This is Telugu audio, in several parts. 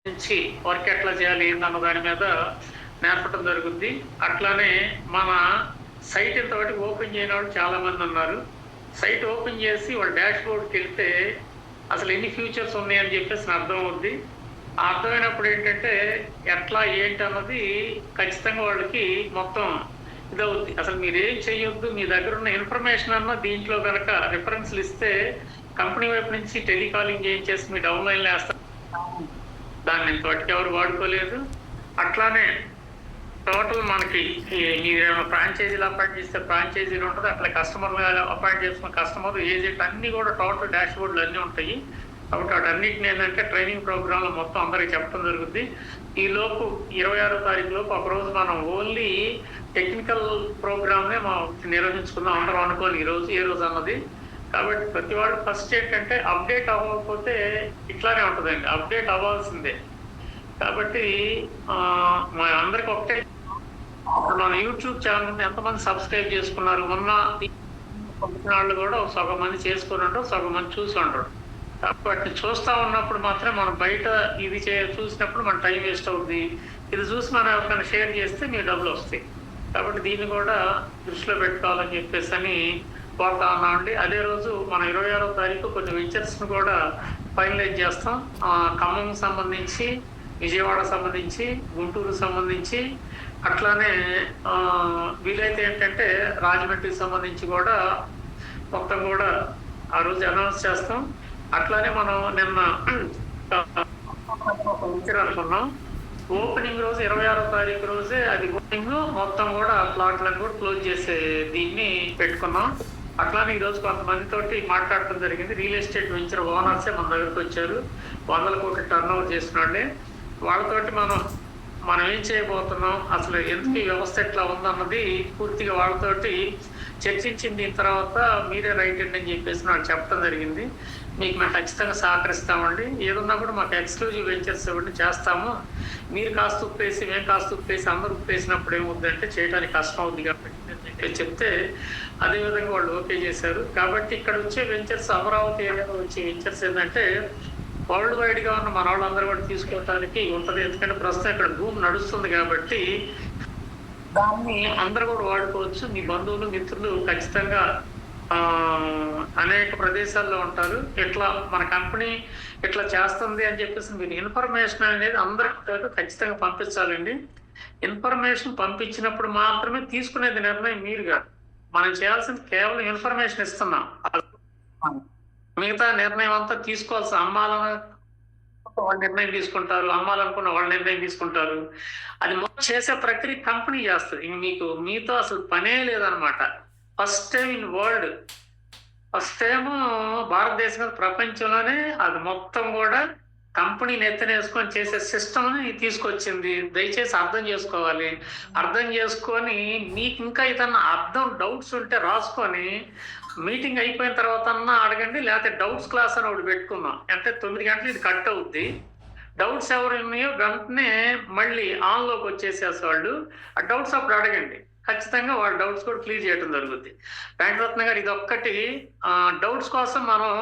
నుంచి వర్క్ ఎట్లా చేయాలి అన్న దాని మీద నేర్పడం జరుగుద్ది. అట్లానే మన సైట్ ఇంతవరకు ఓపెన్ చేయని వాళ్ళు చాలా మంది ఉన్నారు. సైట్ ఓపెన్ చేసి వాళ్ళ డాష్ బోర్డ్కి వెళ్తే అసలు ఎన్ని ఫ్యూచర్స్ ఉన్నాయని చెప్పేసి అర్థం అవుద్ది. అర్థమైనప్పుడు ఏంటంటే ఎట్లా ఏంటి అన్నది ఖచ్చితంగా వాళ్ళకి మొత్తం ఇదవుద్ది. అసలు మీరు ఏం చెయ్యొద్దు, మీ దగ్గర ఉన్న ఇన్ఫర్మేషన్ అన్న దీంట్లో కనుక రిఫరెన్స్లు ఇస్తే కంపెనీ వైపు నుంచి టెలికాలింగ్ చేయించేసి మీ డౌన్లైన్లో వేస్తారు. దాన్ని ఇంతవరకు ఎవరు వాడుకోలేదు. అట్లానే టోటల్ మనకి మీరు ఫ్రాంచైజీలు అపాయింట్ చేస్తే ఫ్రాంచైజీలు ఉంటుంది, అట్లా కస్టమర్లు అపాయింట్ చేసుకున్న కస్టమర్ ఏజెంట్ అన్ని కూడా టోటల్ డాష్ బోర్డులు అన్నీ ఉంటాయి. కాబట్టి వాటన్నిటిని ఏంటంటే ట్రైనింగ్ ప్రోగ్రాంలో మొత్తం అందరికి చెప్పడం జరుగుద్ది. ఈ లోపు 26వ తారీఖు లోపు ఒకరోజు మనం ఓన్లీ టెక్నికల్ ప్రోగ్రామ్నే మనం నిర్వహించుకుందాం అందరం అనుకోని ఈరోజు ఏ రోజు అన్నది. కాబట్టి ప్రతి వాడు ఫస్ట్ ఏంటంటే అప్డేట్ అవ్వకపోతే ఇట్లానే ఉంటుందండి, అప్డేట్ అవ్వాల్సిందే. కాబట్టి మా అందరికి ఒకటే, మన యూట్యూబ్ ఛానల్ ఎంతమంది సబ్స్క్రైబ్ చేసుకున్నారు, ఉన్న వాళ్ళు కూడా సగం మంది చేసుకుని ఉంటారు, సగం మంది చూసి ఉంటారు. కాబట్టి చూస్తూ ఉన్నప్పుడు మాత్రం మనం బయట ఇది చూసినప్పుడు మన టైం వేస్ట్ అవుతుంది. ఇది చూసి మనం ఎవరికైనా షేర్ చేస్తే మీ డబ్బులు వస్తాయి. కాబట్టి దీన్ని కూడా దృష్టిలో పెట్టుకోవాలని చెప్పేసి అని కోరుతా ఉన్నామండి. అదే రోజు మన 26వ తారీఖు కొన్ని వెంచర్స్ను కూడా ఫైనలైజ్ చేస్తాం. ఖమ్మం సంబంధించి, విజయవాడ సంబంధించి, గుంటూరు సంబంధించి, అట్లానే వీలైతే ఏంటంటే రాజమండ్రికి సంబంధించి కూడా మొత్తం కూడా ఆ రోజు అనౌన్స్ చేస్తాం. అట్లానే మనం నిన్న అనుకున్నాం ఓపెనింగ్ రోజు 26వ తారీఖు రోజే అది ఓపెనింగ్ మొత్తం కూడా ప్లాట్లను కూడా క్లోజ్ చేసే దీన్ని పెట్టుకున్నాం. అట్లానే ఈరోజు కొంతమందితోటి మాట్లాడటం జరిగింది. రియల్ ఎస్టేట్ వెంచర్ ఓనర్సే మన దగ్గరకు వచ్చారు, 100 కోట్ల టర్న్ ఓవర్ చేస్తున్నాండి. వాళ్ళతోటి మనం ఏం చేయబోతున్నాం, అసలు ఎందుకు ఈ వ్యవస్థ ఎట్లా ఉందన్నది పూర్తిగా వాళ్ళతోటి చర్చించిన దీని తర్వాత మీరే రైట్ అండి అని చెప్పేసి నాకు చెప్పడం జరిగింది. మీకు మేము ఖచ్చితంగా సహకరిస్తామండి, ఏదన్నా కూడా మాకు ఎక్స్క్లూజివ్ వెంచర్స్ ఇవ్వండి చేస్తాము. మీరు కాస్త ఉప్పేసి మేము కాస్త ఉప్పేసి అందరూ ఉప్పేసినప్పుడు ఏమవుద్దంటే చేయడానికి కష్టం అవుద్ది కాబట్టి చెప్తే అదేవిధంగా వాళ్ళు ఓకే చేశారు. కాబట్టి ఇక్కడ వచ్చే వెంచర్స్ అమరావతి ఏరియాలో వచ్చే వెంచర్స్ ఏంటంటే వరల్డ్ వైడ్గా ఉన్న మన వాళ్ళందరూ కూడా తీసుకోవడానికి ఉంటుంది. ఎందుకంటే ప్రస్తుతం ఇక్కడ భూమి నడుస్తుంది కాబట్టి దాన్ని అందరూ కూడా వాడుకోవచ్చు. మీ బంధువులు మిత్రులు ఖచ్చితంగా అనేక ప్రదేశాల్లో ఉంటారు. ఇట్లా మన కంపెనీ ఇట్లా చేస్తుంది అని చెప్పేసి మీరు ఇన్ఫర్మేషన్ అనేది అందరికీ ఖచ్చితంగా పంపించాలండి. ఇన్ఫర్మేషన్ పంపించినప్పుడు మాత్రమే తీసుకునేది నిర్ణయం మీరు కాదు. మనం చేయాల్సింది కేవలం ఇన్ఫర్మేషన్ ఇస్తున్నాం. మిగతా నిర్ణయం అంతా తీసుకోవాల్సిన అమ్మాలన్న వాళ్ళు నిర్ణయం తీసుకుంటారు, అమ్మాలనుకున్న వాళ్ళు నిర్ణయం తీసుకుంటారు. అది మొత్తం చేసే ప్రక్రియ కంపెనీ చేస్తుంది. మీతో అసలు పనే లేదనమాట. First time in world, first time భారతదేశం ప్రపంచంలోనే అది మొత్తం కూడా కంపెనీని ఎత్తనేసుకొని చేసే సిస్టమ్ని తీసుకొచ్చింది. దయచేసి అర్థం చేసుకోవాలి. అర్థం చేసుకొని మీకు ఇంకా ఏదన్నా డౌట్స్ ఉంటే రాసుకొని మీటింగ్ అయిపోయిన తర్వాత అడగండి, లేకపోతే డౌట్స్ క్లాస్ అని ఒకటి పెట్టుకుందాం. అంటే 9 గంటలు ఇది కట్ అవుద్ది. డౌట్స్ ఎవరు ఉన్నాయో వెంటనే మళ్ళీ ఆన్లోకి వచ్చేసేవాళ్ళు ఆ డౌట్స్ అప్పుడు అడగండి. ఖచ్చితంగా వాళ్ళ డౌట్స్ కూడా క్లియర్ చేయడం జరుగుద్ది. వెంకటరత్న గారు ఇది ఒక్కటి డౌట్స్ కోసం మనం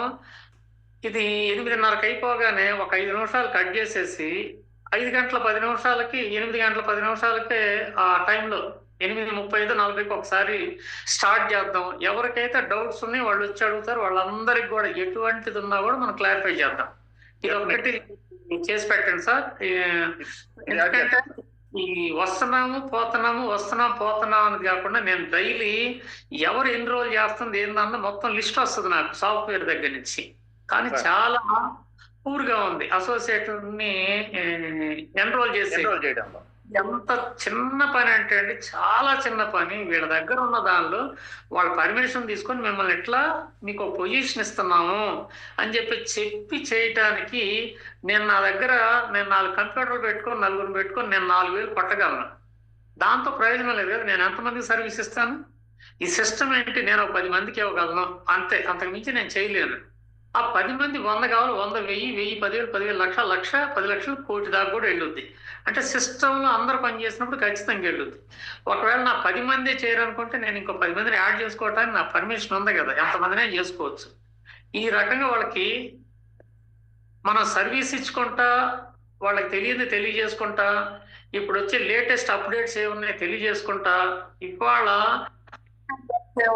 ఇది 8:30కి అయిపోగానే ఒక 5 నిమిషాలు కట్ చేసేసి 5 గంటల 10 నిమిషాలకి 8 గంటల 10 నిమిషాలకే ఆ టైంలో 8:35, 40కి ఒకసారి స్టార్ట్ చేద్దాం. ఎవరికైతే డౌట్స్ ఉన్నాయో వాళ్ళు వచ్చి అడుగుతారు. వాళ్ళందరికి కూడా ఎటువంటిది ఉన్నా కూడా మనం క్లారిఫై చేద్దాం. ఇది ఒకటి చేసి పెట్టండి సార్. ఎందుకంటే ఈ వస్తున్నాము పోతున్నాం అని కాకుండా నేను డైలీ ఎవరు ఎన్రోల్ చేస్తుంది ఏందన్న మొత్తం లిస్ట్ వస్తుంది నాకు సాఫ్ట్వేర్ దగ్గర నుంచి. కానీ చాలా పూర్గా ఉంది అసోసియేటర్ ని ఎన్రోల్ చేయడంలో. ఎంత చిన్న పని అంటే అండి, చాలా చిన్న పని. వీళ్ళ దగ్గర ఉన్న దానిలో వాళ్ళ పర్మిషన్ తీసుకొని మిమ్మల్ని ఎట్లా మీకు పొజిషన్ ఇస్తున్నాము అని చెప్పి చేయటానికి నేను 4 కంప్యూటర్లు పెట్టుకొని 4 పెట్టుకొని నేను 4,000 కొట్టగలను. దాంతో ప్రయోజనం లేదు కదా. నేను ఎంతమందికి సర్వీస్ ఇస్తాను? ఈ సిస్టమ్ ఏంటి, నేను 10 మందికి ఇవ్వగలను అంతే, అంతకు మించి నేను చేయలేను. ఆ 10 మంది 100 కావాలి, 100, 1000, 10,000, 10,000, 1,00,000, 1,00,000, 10 లక్షలు, కోటి దాకా కూడా వెళ్ళుద్ది. అంటే సిస్టంలో అందరూ పనిచేసినప్పుడు ఖచ్చితంగా వెళ్ళుద్ది. ఒకవేళ నా 10 మందే చేయరనుకుంటే నేను ఇంకో 10 మందిని యాడ్ చేసుకోవటానికి నా పర్మిషన్ ఉంది కదా, ఎంతమందినే చేసుకోవచ్చు. ఈ రకంగా వాళ్ళకి మనం సర్వీస్ ఇచ్చుకుంటా వాళ్ళకి తెలియదు తెలియజేసుకుంటా, ఇప్పుడు వచ్చే లేటెస్ట్ అప్డేట్స్ ఏమున్నాయి తెలియజేసుకుంటా, ఇవాళ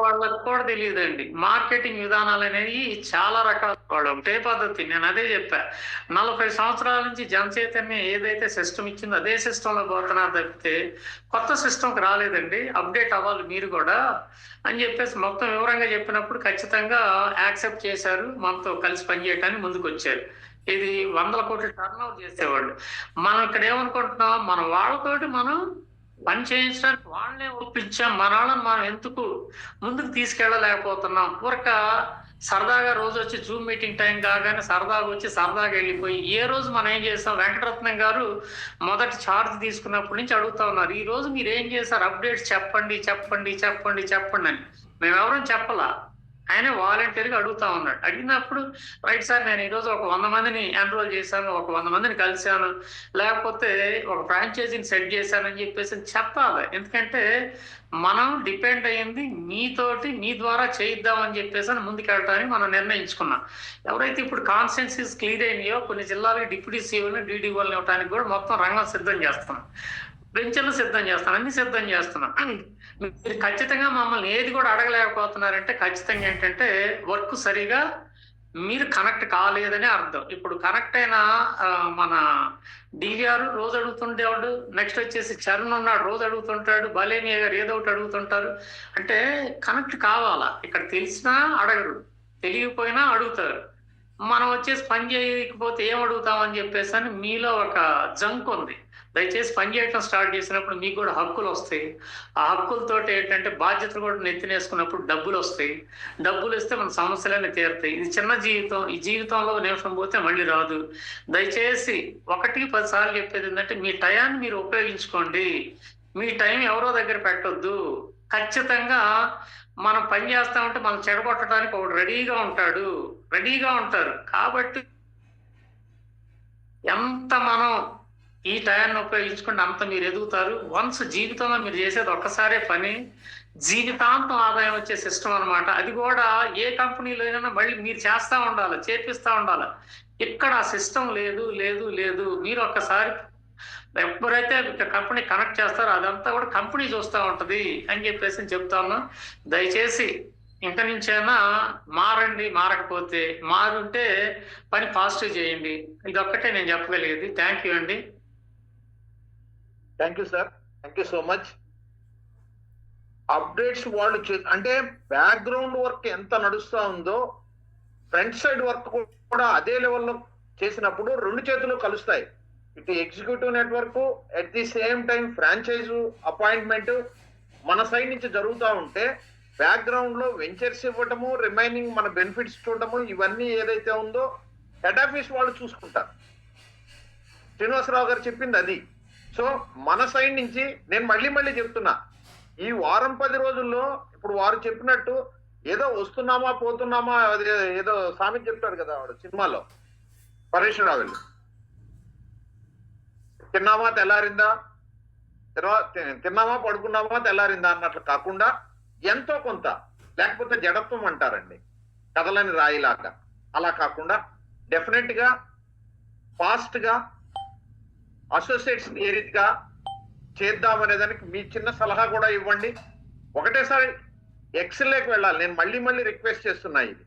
వాళ్ళకి కూడా తెలియదండి. మార్కెటింగ్ విధానాలు అనేవి చాలా రకాలు. వాళ్ళు ఒకటే పద్ధతి. నేను అదే చెప్పా. 40 సంవత్సరాల నుంచి జనచైతన్యం ఏదైతే సిస్టమ్ ఇచ్చిందో అదే సిస్టంలో పోతున్నారు తప్పితే కొత్త సిస్టమ్కి రాలేదండి. అప్డేట్ అవ్వాలి మీరు కూడా అని చెప్పేసి మొత్తం వివరంగా చెప్పినప్పుడు ఖచ్చితంగా యాక్సెప్ట్ చేశారు. మనతో కలిసి పనిచేయడానికి ముందుకు వచ్చారు. ఇది 100 కోట్ల టర్న్ ఓవర్ చేసేవాళ్ళు. మనం ఇక్కడ ఏమనుకుంటున్నాం, మన వాళ్ళతోటి మనం పని చేయించడానికి వాళ్ళనే ఒప్పించాం. మన వాళ్ళని మనం ఎందుకు ముందుకు తీసుకెళ్ళలేకపోతున్నాం. ఊరక సరదాగా రోజు వచ్చి జూమ్ మీటింగ్ టైం కాగానే సరదాగా వచ్చి సరదాగా వెళ్ళిపోయి ఏ రోజు మనం ఏం చేస్తాం. వెంకటరత్నం గారు మొదటి ఛార్జ్ తీసుకున్నప్పటి నుంచి అడుగుతా ఉన్నారు, ఈ రోజు మీరు ఏం చేశారు, అప్డేట్స్ చెప్పండి చెప్పండి చెప్పండి చెప్పండి అని. మేము ఎవరూ చెప్పలా, ఆయన వాలంటీర్గా అడుగుతా ఉన్నాడు. అడిగినప్పుడు రైట్ సార్, నేను ఈరోజు ఒక 100 మందిని ఎన్రోల్ చేశాను, ఒక 100 మందిని కలిశాను, లేకపోతే ఒక ఫ్రాంచైజీని సెట్ చేశానని చెప్పేసి చెప్పాలి. ఎందుకంటే మనం డిపెండ్ అయ్యింది మీతోటి, మీ ద్వారా చేయిద్దామని చెప్పేసి అని ముందుకెళ్ళడానికి మనం నిర్ణయించుకున్నాం. ఎవరైతే ఇప్పుడు కాన్స్టిట్యున్సీస్ క్లియర్ అయినాయో కొన్ని జిల్లాలకి డిప్యూటీ సీఓని డీడీఓని ఇవ్వడానికి కూడా మొత్తం రంగం సిద్ధం చేస్తున్నాం. బెంచర్లు సిద్ధం చేస్తాను, అన్ని సిద్ధం చేస్తున్నాం. మీరు ఖచ్చితంగా మమ్మల్ని ఏది కూడా అడగలేకపోతున్నారంటే ఖచ్చితంగా ఏంటంటే వర్క్ సరిగా మీరు కనెక్ట్ కాలేదని అర్థం. ఇప్పుడు కనెక్ట్ అయిన మన డివిఆర్ రోజు అడుగుతుండేవాడు, నెక్స్ట్ వచ్చేసి చరణ్ ఉన్నాడు రోజు అడుగుతుంటాడు, బాలేమియా గారు ఏదో ఒకటి అడుగుతుంటారు. అంటే కనెక్ట్ కావాలా. ఇక్కడ తెలిసినా అడగరు, తెలియకపోయినా అడుగుతారు. మనం వచ్చేసి పని చేయకపోతే ఏం అడుగుతామని చెప్పేసి అని మీలో ఒక జంక్ ఉంది. దయచేసి పని చేయటం స్టార్ట్ చేసినప్పుడు మీకు కూడా హక్కులు వస్తాయి. ఆ హక్కులతో ఏంటంటే బాధ్యతలు కూడా నెత్తినేసుకున్నప్పుడు డబ్బులు వస్తాయి. డబ్బులు ఇస్తే మన సమస్యలన్నీ తీరుతాయి. ఇది చిన్న జీవితం, ఈ జీవితంలో నిమిషం పోతే మళ్ళీ రాదు. దయచేసి 1కి 10 సార్లు చెప్పేది ఏంటంటే మీ టయాన్ని మీరు ఉపయోగించుకోండి. మీ టైం ఎవరో దగ్గర పెట్టొద్దు. ఖచ్చితంగా మనం పని చేస్తామంటే మనం చెడగొట్టడానికి ఒకడు రెడీగా ఉంటాడు, రెడీగా ఉంటారు. కాబట్టి ఎంత మనం ఈ టయాన్ని ఉపయోగించుకుంటే అంత మీరు ఎదుగుతారు. వన్స్ జీవితంలో మీరు చేసేది ఒక్కసారే పని, జీవితాంతం ఆదాయం వచ్చే సిస్టమ్ అనమాట. అది కూడా ఏ కంపెనీలో అయినా మళ్ళీ మీరు చేస్తూ ఉండాలి, చేపిస్తూ ఉండాలి. ఇక్కడ ఆ సిస్టమ్ లేదు లేదు లేదు. మీరు ఒక్కసారి ఎవరైతే కంపెనీ కనెక్ట్ చేస్తారో అదంతా కూడా కంపెనీ చూస్తూ ఉంటది అని చెప్పేసి చెప్తాను. దయచేసి ఇంక నుంచైనా మారండి. మారకపోతే మారుంటే పని పాజిటివ్ చేయండి. ఇదొక్కటే నేను చెప్పగలిగేది. థ్యాంక్ యూ అండి. Thank you sir, thank you so much. Updates వాళ్ళు అంటే బ్యాక్గ్రౌండ్ వర్క్ ఎంత నడుస్తా ఉందో ఫ్రంట్ సైడ్ వర్క్ కూడా అదే లెవెల్లో చేసినప్పుడు 2 చేతులు కలుస్తాయి. ఇటు executive network, at the same time franchise appointment మన సైడ్ నుంచి జరుగుతూ ఉంటే బ్యాక్గ్రౌండ్ లో వెంచర్స్ ఇవ్వటము, రిమైనింగ్ మన బెనిఫిట్స్ చూడటము, ఇవన్నీ ఏదైతే ఉందో హెడ్ ఆఫీస్ వాళ్ళు చూసుకుంటారు. శ్రీనివాసరావు గారు చెప్పింది అది. సో మన సైడ్ నుంచి నేను మళ్ళీ చెప్తున్నా, ఈ వారం 10 రోజుల్లో ఇప్పుడు వారు చెప్పినట్టు ఏదో వస్తున్నామా పోతున్నామా, ఏదో సామెత చెప్తాడు కదా వాడు సినిమాలో పరేశ్వరరావు వెళ్ళి, తిన్నామా తెల్లారిందా, తిన్నామా పడుకున్నామా తెల్లారిందా అన్నట్లు కాకుండా ఎంతో కొంత, లేకపోతే జడత్వం అంటారండి కథలని రాయిలాగా, అలా కాకుండా డెఫినెట్ గా ఫాస్ట్ గా అసోసియేట్స్ ఏ రీతిగా చేద్దామనే దానికి మీ చిన్న సలహా కూడా ఇవ్వండి. ఒకటేసారి ఎక్సెల్లోకి వెళ్ళాలి. నేను మళ్ళీ రిక్వెస్ట్ చేస్తున్నా, ఇది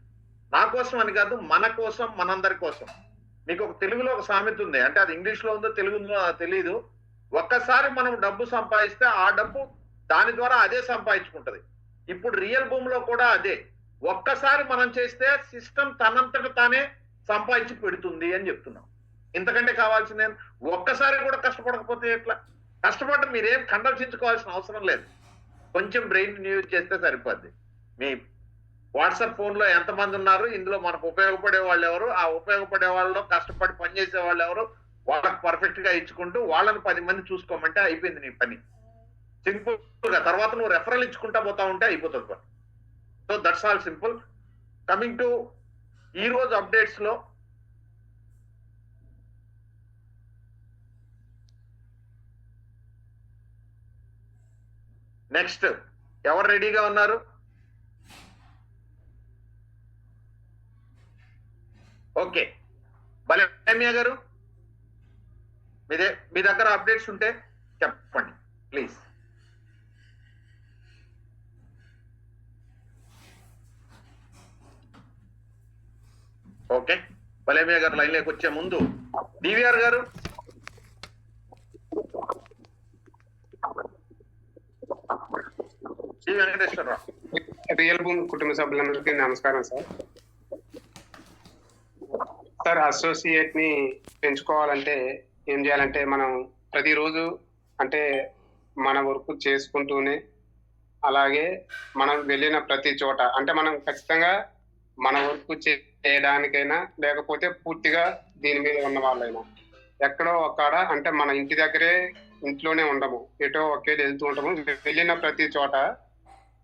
నా కోసం అని కాదు, మన కోసం, మనందరి కోసం. మీకు ఒక తెలుగులో ఒక సామెత ఉంది, అంటే అది ఇంగ్లీష్ లో ఉందో తెలుగులో తెలియదు. ఒక్కసారి మనం డబ్బు సంపాదిస్తే ఆ డబ్బు దాని ద్వారా అదే సంపాదించుకుంటది. ఇప్పుడు రియల్ భూమిలో కూడా అదే. ఒక్కసారి మనం చేస్తే సిస్టమ్ తనంతట తానే సంపాదించి పెడుతుంది అని చెప్తున్నాం. ఇంతకంటే కావాల్సింది ఒక్కసారి కూడా కష్టపడకపోతే ఎట్లా? కష్టపడటం మీరేం కండల్చించుకోవాల్సిన అవసరం లేదు. కొంచెం బ్రెయిన్ యూజ్ చేస్తే సరిపోద్ది. మీ వాట్సాప్ ఫోన్ లో ఎంతమంది ఉన్నారు, ఇందులో మనకు ఉపయోగపడే వాళ్ళు ఎవరు, ఆ ఉపయోగపడే వాళ్ళలో కష్టపడి పనిచేసే వాళ్ళు ఎవరు, వాళ్ళకి పర్ఫెక్ట్ గా ఇచ్చుకుంటూ వాళ్ళని 10 మంది చూసుకోమంటే అయిపోయింది నీ పని. సింపుల్ గా తర్వాత నువ్వు రెఫరల్ ఇచ్చుకుంటా పోతా ఉంటే అయిపోతుంది పని. So that's all simple. Coming to ఈ రోజు అప్డేట్స్ లో నెక్స్ట్ ఎవరు రెడీగా ఉన్నారు? ఓకే, బలేమియా గారు. మీ దగ్గర అప్డేట్స్ ఉంటే చెప్పండి ప్లీజ్. ఓకే, బలేమియా గారు లైన్ లోకి వచ్చే ముందు డివిఆర్ గారు. శ్రీ వెంకటేశ్వరరావు. రియల్ భూమి కుటుంబ సభ్యులందరికీ నమస్కారం సార్. సార్, అసోసియేట్ ని పెంచుకోవాలంటే ఏం చేయాలంటే మనం ప్రతిరోజు అంటే మన వర్క్ చేసుకుంటూనే, అలాగే మనం వెళ్ళిన ప్రతి చోట అంటే మనం ఖచ్చితంగా మన వర్క్ చేయడానికైనా లేకపోతే పూర్తిగా దీని మీద ఉన్న వాళ్ళైనా ఎక్కడో ఒక్కడ అంటే మన ఇంటి దగ్గరే ఇంట్లోనే ఉండము, ఎటో ఒకేటి వెళ్తూ ఉంటాము. వెళ్ళిన ప్రతి చోట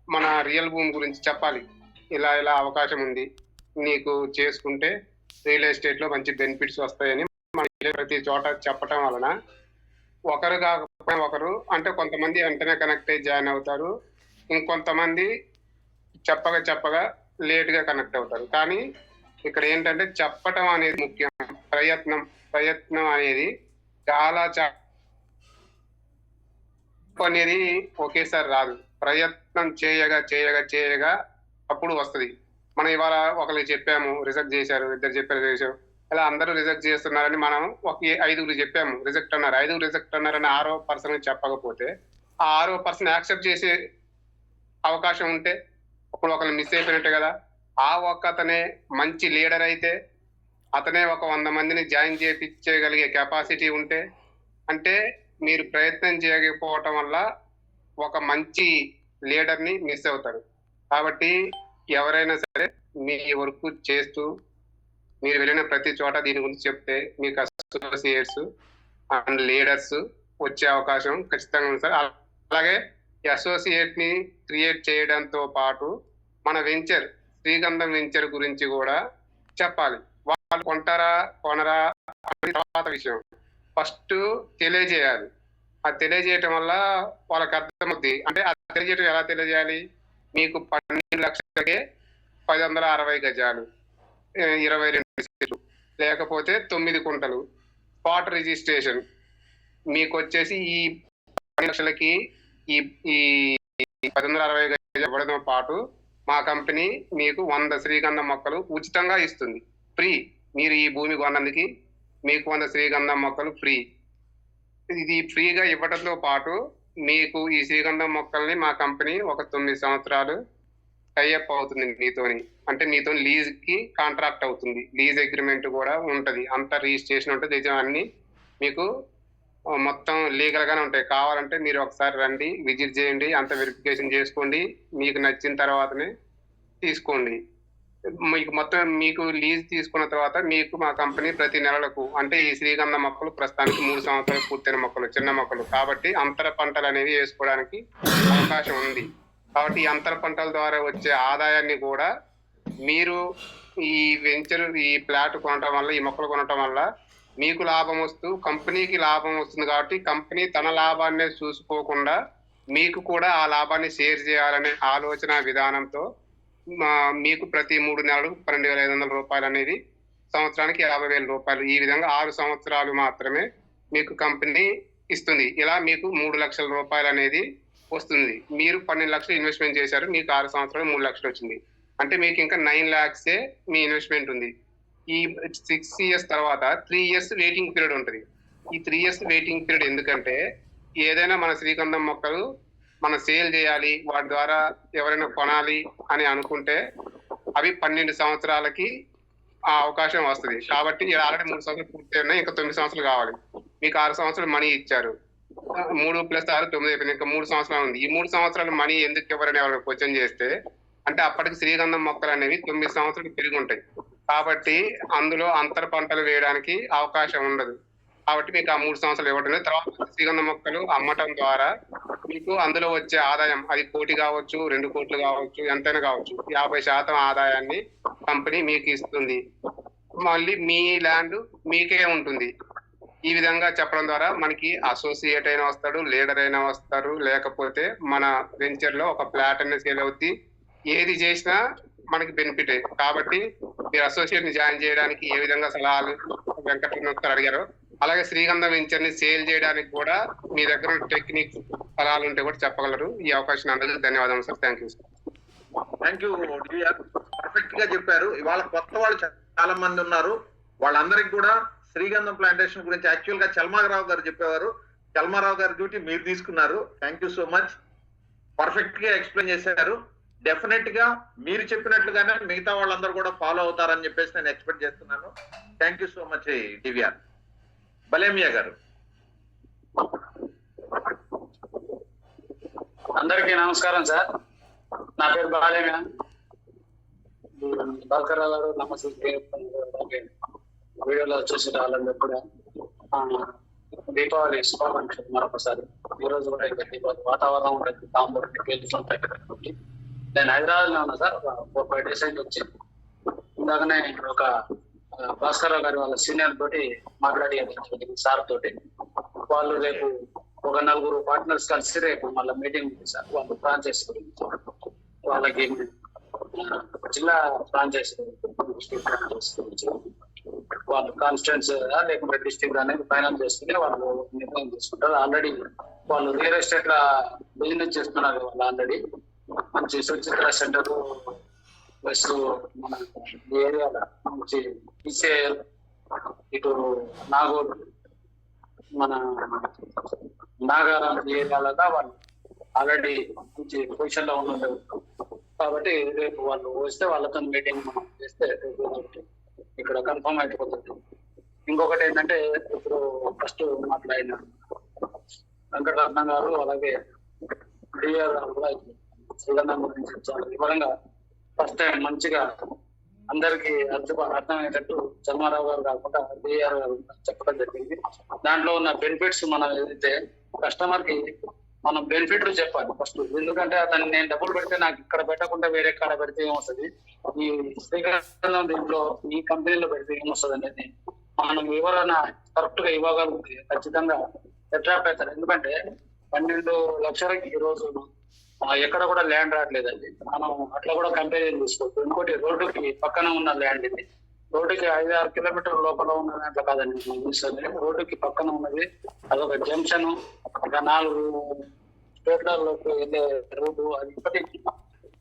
మన రియల్ భూమి గురించి చెప్పాలి. ఇలా ఇలా అవకాశం ఉంది, నీకు చేసుకుంటే రియల్ ఎస్టేట్ లో మంచి బెనిఫిట్స్ వస్తాయని మన ప్రతి చోట చెప్పటం వలన ఒకరు కాకపోయినా ఒకరు అంటే కొంతమంది వెంటనే కనెక్ట్ అయ్యి జాయిన్ అవుతారు, ఇంకొంతమంది చెప్పగా లేట్ గా కనెక్ట్ అవుతారు. కానీ ఇక్కడ ఏంటంటే చెప్పటం అనేది ముఖ్యం. ప్రయత్నం అనేది చాలా అనేది ఒకేసారి రాదు. ప్రయత్నం చేయగా అప్పుడు వస్తుంది. మనం ఇవాళ ఒకరికి చెప్పాము, రిజెక్ట్ చేశారు, ఇద్దరు చేశారు, ఇలా అందరూ రిజెక్ట్ చేస్తున్నారని మనం ఒక 5గురు చెప్పాము, రిజెక్ట్ అన్నారు. 5 రిజెక్ట్ అన్నారని 6వ పర్సన్ చెప్పకపోతే ఆ 6వ పర్సన్ యాక్సెప్ట్ చేసే అవకాశం ఉంటే అప్పుడు ఒకరిని మిస్ అయిపోయినట్టే కదా. ఆ ఒక్కతనే మంచి లీడర్ అయితే, అతనే ఒక 100 మందిని జాయిన్ చేయించగలిగే కెపాసిటీ ఉంటే, అంటే మీరు ప్రయత్నం చేయకపోవటం వల్ల ఒక మంచి లీడర్ని మిస్ అవుతారు. కాబట్టి ఎవరైనా సరే మీ వర్క్ చేస్తూ మీరు వెళ్ళిన ప్రతి చోట దీని గురించి చెప్తే మీకు అసోసియేట్స్ అండ్ లీడర్స్ వచ్చే అవకాశం ఖచ్చితంగా ఉంది సార్. అలాగే ఈ అసోసియేట్ ని క్రియేట్ చేయడంతో పాటు మన వెంచర్ శ్రీగంధం వెంచర్ గురించి కూడా చెప్పాలి. వాళ్ళు కొనరా అనే తర్వాత విషయం ఫస్ట్ తెలియజేయాలి. అది తెలియజేయటం వల్ల వాళ్ళకి అర్థమవుద్ది. అంటే అది తెలియజేయటం ఎలా తెలియజేయాలి? మీకు 12 లక్షలకే 1060 గజాలు, 22 సెట్లు, లేకపోతే 9 కుంటలు, స్పాట్ రిజిస్ట్రేషన్ మీకు వచ్చేసి ఈ 12 లక్షలకి ఈ 1060 గజాలు ఇవ్వడంతో పాటు మా కంపెనీ మీకు 100 శ్రీగంధం మొక్కలు ఉచితంగా ఇస్తుంది, ఫ్రీ. మీరు ఈ భూమి కొన్నందుకు మీకు 100 శ్రీగంధం మొక్కలు ఫ్రీ. ఇది ఫ్రీగా ఇవ్వడంతో పాటు మీకు ఈ శ్రీగంధం మొక్కల్ని మా కంపెనీ ఒక 9 సంవత్సరాలు టైఅప్ అవుతుంది మీతోని. అంటే మీతో లీజ్ కి కాంట్రాక్ట్ అవుతుంది, లీజ్ అగ్రిమెంట్ కూడా ఉంటది, అంత రిజిస్ట్రేషన్ ఉంటుంది, అన్ని మీకు మొత్తం లీగల్ గానే ఉంటాయి. కావాలంటే మీరు ఒకసారి రండి, విజిట్ చేయండి, అంత వెరిఫికేషన్ చేసుకోండి, మీకు నచ్చిన తర్వాతనే తీసుకోండి. మీకు మొత్తం మీకు లీజ్ తీసుకున్న తర్వాత మీకు మా కంపెనీ ప్రతి నెలలకు అంటే ఈ శ్రీగంధ మొక్కలు ప్రస్తుతానికి 3 సంవత్సరాలు పూర్తయిన మొక్కలు, చిన్న మొక్కలు కాబట్టి అంతర పంటలు అనేవి వేసుకోవడానికి అవకాశం ఉంది. కాబట్టి ఈ అంతర పంటల ద్వారా వచ్చే ఆదాయాన్ని కూడా మీరు ఈ వెంచర్ ఈ ప్లాట్ కొనటం వల్ల, ఈ మొక్కలు కొనటం వల్ల మీకు లాభం వస్తూ కంపెనీకి లాభం వస్తుంది. కాబట్టి కంపెనీ తన లాభాన్ని చూసుకోకుండా మీకు కూడా ఆ లాభాన్ని షేర్ చేయాలనే ఆలోచన విధానంతో మీకు ప్రతి 3 నెలలకు 12,500 రూపాయలు అనేది సంవత్సరానికి 50,000 రూపాయలు, ఈ విధంగా 6 సంవత్సరాలు మాత్రమే మీకు కంపెనీ ఇస్తుంది. ఇలా మీకు 3 లక్షల రూపాయలు అనేది వస్తుంది. మీరు 12 లక్షలు ఇన్వెస్ట్మెంట్ చేశారు, మీకు 6 సంవత్సరాలు 3 లక్షలు వచ్చింది. అంటే మీకు ఇంకా 9 lakhs మీ ఇన్వెస్ట్మెంట్ ఉంది. ఈ 6 years తర్వాత 3 years వెయిటింగ్ పీరియడ్ ఉంటుంది. ఈ 3 years వెయిటింగ్ పీరియడ్ ఎందుకంటే ఏదైనా మన శ్రీగంధం మొక్కలు మనం సేల్ చేయాలి, వాటి ద్వారా ఎవరైనా కొనాలి అని అనుకుంటే అవి 12 సంవత్సరాలకి ఆ అవకాశం వస్తుంది. కాబట్టి ఆల్రెడీ 3 సంవత్సరాలు పూర్తి ఉన్నాయి, ఇంకా 9 సంవత్సరాలు కావాలి. మీకు 6 సంవత్సరాలు మనీ ఇచ్చారు, 3 + 6 9 అయిపోయింది, ఇంకా 3 సంవత్సరాలు ఉంది. ఈ 3 సంవత్సరాలు మనీ ఎందుకు ఎవరైనా ఎవరైనా క్వశ్చన్ చేస్తే అంటే అప్పటికి శ్రీగంధం మొక్కలు అనేవి 9 సంవత్సరాలు పెరిగి ఉంటాయి. కాబట్టి అందులో అంతర పంటలు వేయడానికి అవకాశం ఉండదు. కాబట్టి మీకు ఆ 3 సంవత్సరాలు ఇవ్వడం. తర్వాత శ్రీగంధ మొక్కలు అమ్మటం ద్వారా మీకు అందులో వచ్చే ఆదాయం అది 1 కోటి కావచ్చు, 2 కోట్లు కావచ్చు, ఎంతైనా కావచ్చు, 50% ఆదాయాన్ని కంపెనీ మీకు ఇస్తుంది. మళ్ళీ మీ ల్యాండ్ మీకే ఉంటుంది. ఈ విధంగా చెప్పడం ద్వారా మనకి అసోసియేట్ అయినా వస్తాడు, లీడర్ అయినా వస్తారు, లేకపోతే మన వెంచర్ లో ఒక ప్లాట్ అయినా సేల్ అవుద్ది. ఏది చేసినా మనకి బెనిఫిట్. కాబట్టి మీరు అసోసియేట్ ని జాయిన్ చేయడానికి ఏ విధంగా సలహాలు వెంకటరమణ అడిగారో అలాగే శ్రీగంధం వెంచర్ ని సేల్ చేయడానికి కూడా మీ దగ్గర టెక్నిక్ సలహాలు ఉంటే కూడా చెప్పగలరు. ఈ అవకాశం అందుకు ధన్యవాదాలు sir. Thank you sir. Thank you DVR, perfect గా చెప్పారు. ఇవాళ కొత్త వాళ్ళు చాలా మంది ఉన్నారు, వాళ్ళందరికీ కూడా శ్రీగంధం ప్లాంటేషన్ గురించి యాక్చువల్ గా చల్మారావు గారు చెప్పేవారు. చల్మారావు గారి డ్యూటీ మీరు తీసుకున్నారు. Thank you so much. Perfect గా ఎక్స్ప్లెయిన్ చేశారు. డెఫినెట్ గా మీరు చెప్పినట్లుగానే మిగతా వాళ్ళందరూ కూడా ఫాలో అవుతారని చెప్పేసి నేను ఎక్స్పెక్ట్ చేస్తున్నాను. Thank you so much DVR. Balemia గారు. అందరికీ నమస్కారం సార్. నా పేరు బాలేమియా. భాస్కర్ గారు నమస్తే. వీడియోలో చూసి వాళ్ళందరూ కూడా దీపావళి శుభాకాంక్షలు మరొకసారి. ఈ రోజు కూడా ఇంకా దీపావళి వాతావరణం ఉంటుంది, తాంబూరు ఉంటాయి కాబట్టి నేను హైదరాబాద్ లో ఉన్నా సార్. 4-5 days అయింది వచ్చి. ఇందాకనే ఒక భాస్కర్ గారి వాళ్ళ సీనియర్ తోటి మాట్లాడి సార్ తోటి, వాళ్ళు రేపు ఒక 4 పార్ట్నర్స్ కలిసి రేపు మళ్ళీ మీటింగ్ ఉంది సార్. వాళ్ళు ఫ్రాంచైజ్ గురించి, వాళ్ళకి జిల్లా ఫ్రాంచైజ్ గురించి వాళ్ళు కాన్స్టిట్యూన్స్ లేకుంటే డిస్ట్రిక్ట్ అనేది ఫైనల్ చేసుకుని వాళ్ళు నిర్ణయం తీసుకుంటారు. ఆల్రెడీ వాళ్ళు రియల్ ఎస్టేట్ లా బిజినెస్ చేస్తున్నారు. వాళ్ళు ఆల్రెడీ మంచి సుచిత్ర సెంటర్ ప్లస్ మన ఏరియాలో మంచి ఈసీఐఎల్, ఇటు నాగూర్, మన నాగారం ఏరియాలో వాళ్ళు ఆల్రెడీ మంచి పొజిషన్ లో ఉన్నారు. కాబట్టి రేపు వాళ్ళు వస్తే వాళ్ళతో మీటింగ్ మనం చేస్తే ఇక్కడ కన్ఫర్మ్ అయిపోతుంది. ఇంకొకటి ఏంటంటే ఇప్పుడు ఫస్ట్ మాట్లాడిన వెంకటరత్న గారు అలాగే డిఆర్ గారు కూడా శ్రీగంధం గురించి చాలా వివరంగా ఫస్ట్ టైం మంచిగా అందరికి అర్థమయ్యేటట్టు చల్మారావు గారు కాకుండా డిఆర్ గారు చెప్పడం జరిగింది. దాంట్లో ఉన్న బెనిఫిట్స్ మనం ఏదైతే కస్టమర్ కి మనం బెనిఫిట్లు చెప్పాలి ఫస్ట్. ఎందుకంటే అతను నేను డబ్బులు పెడితే నాకు ఇక్కడ పెట్టకుండా వేరే కాడ పెడితే ఏమొస్తుంది, ఈ శ్రీగంధం దీంట్లో ఈ కంపెనీలో పెడితే ఏమొస్తుంది అనేది మనం వివరణ కరెక్ట్ గా ఇవ్వగలిగితే ఖచ్చితంగా అట్రాక్ట్ అవుతారు. ఎందుకంటే 12 లక్షలకి ఈ రోజు ఎక్కడ కూడా ల్యాండ్ రావట్లేదండి. మనం అట్లా కూడా కంపారిజన్ చేసుకోవచ్చు. ఇంకోటి రోడ్డుకి పక్కన ఉన్న ల్యాండ్ ఇది. రోడ్డుకి 5-6 కిలోమీటర్ల లోపల ఉన్న దాంట్లో కాదండి మనం చూస్తుంది. రోడ్డుకి పక్కన ఉన్నది అదొక జంక్షన్, ఒక 4 స్టేట్లలోకి వెళ్ళే రోడ్డు. అది ఇప్పటికీ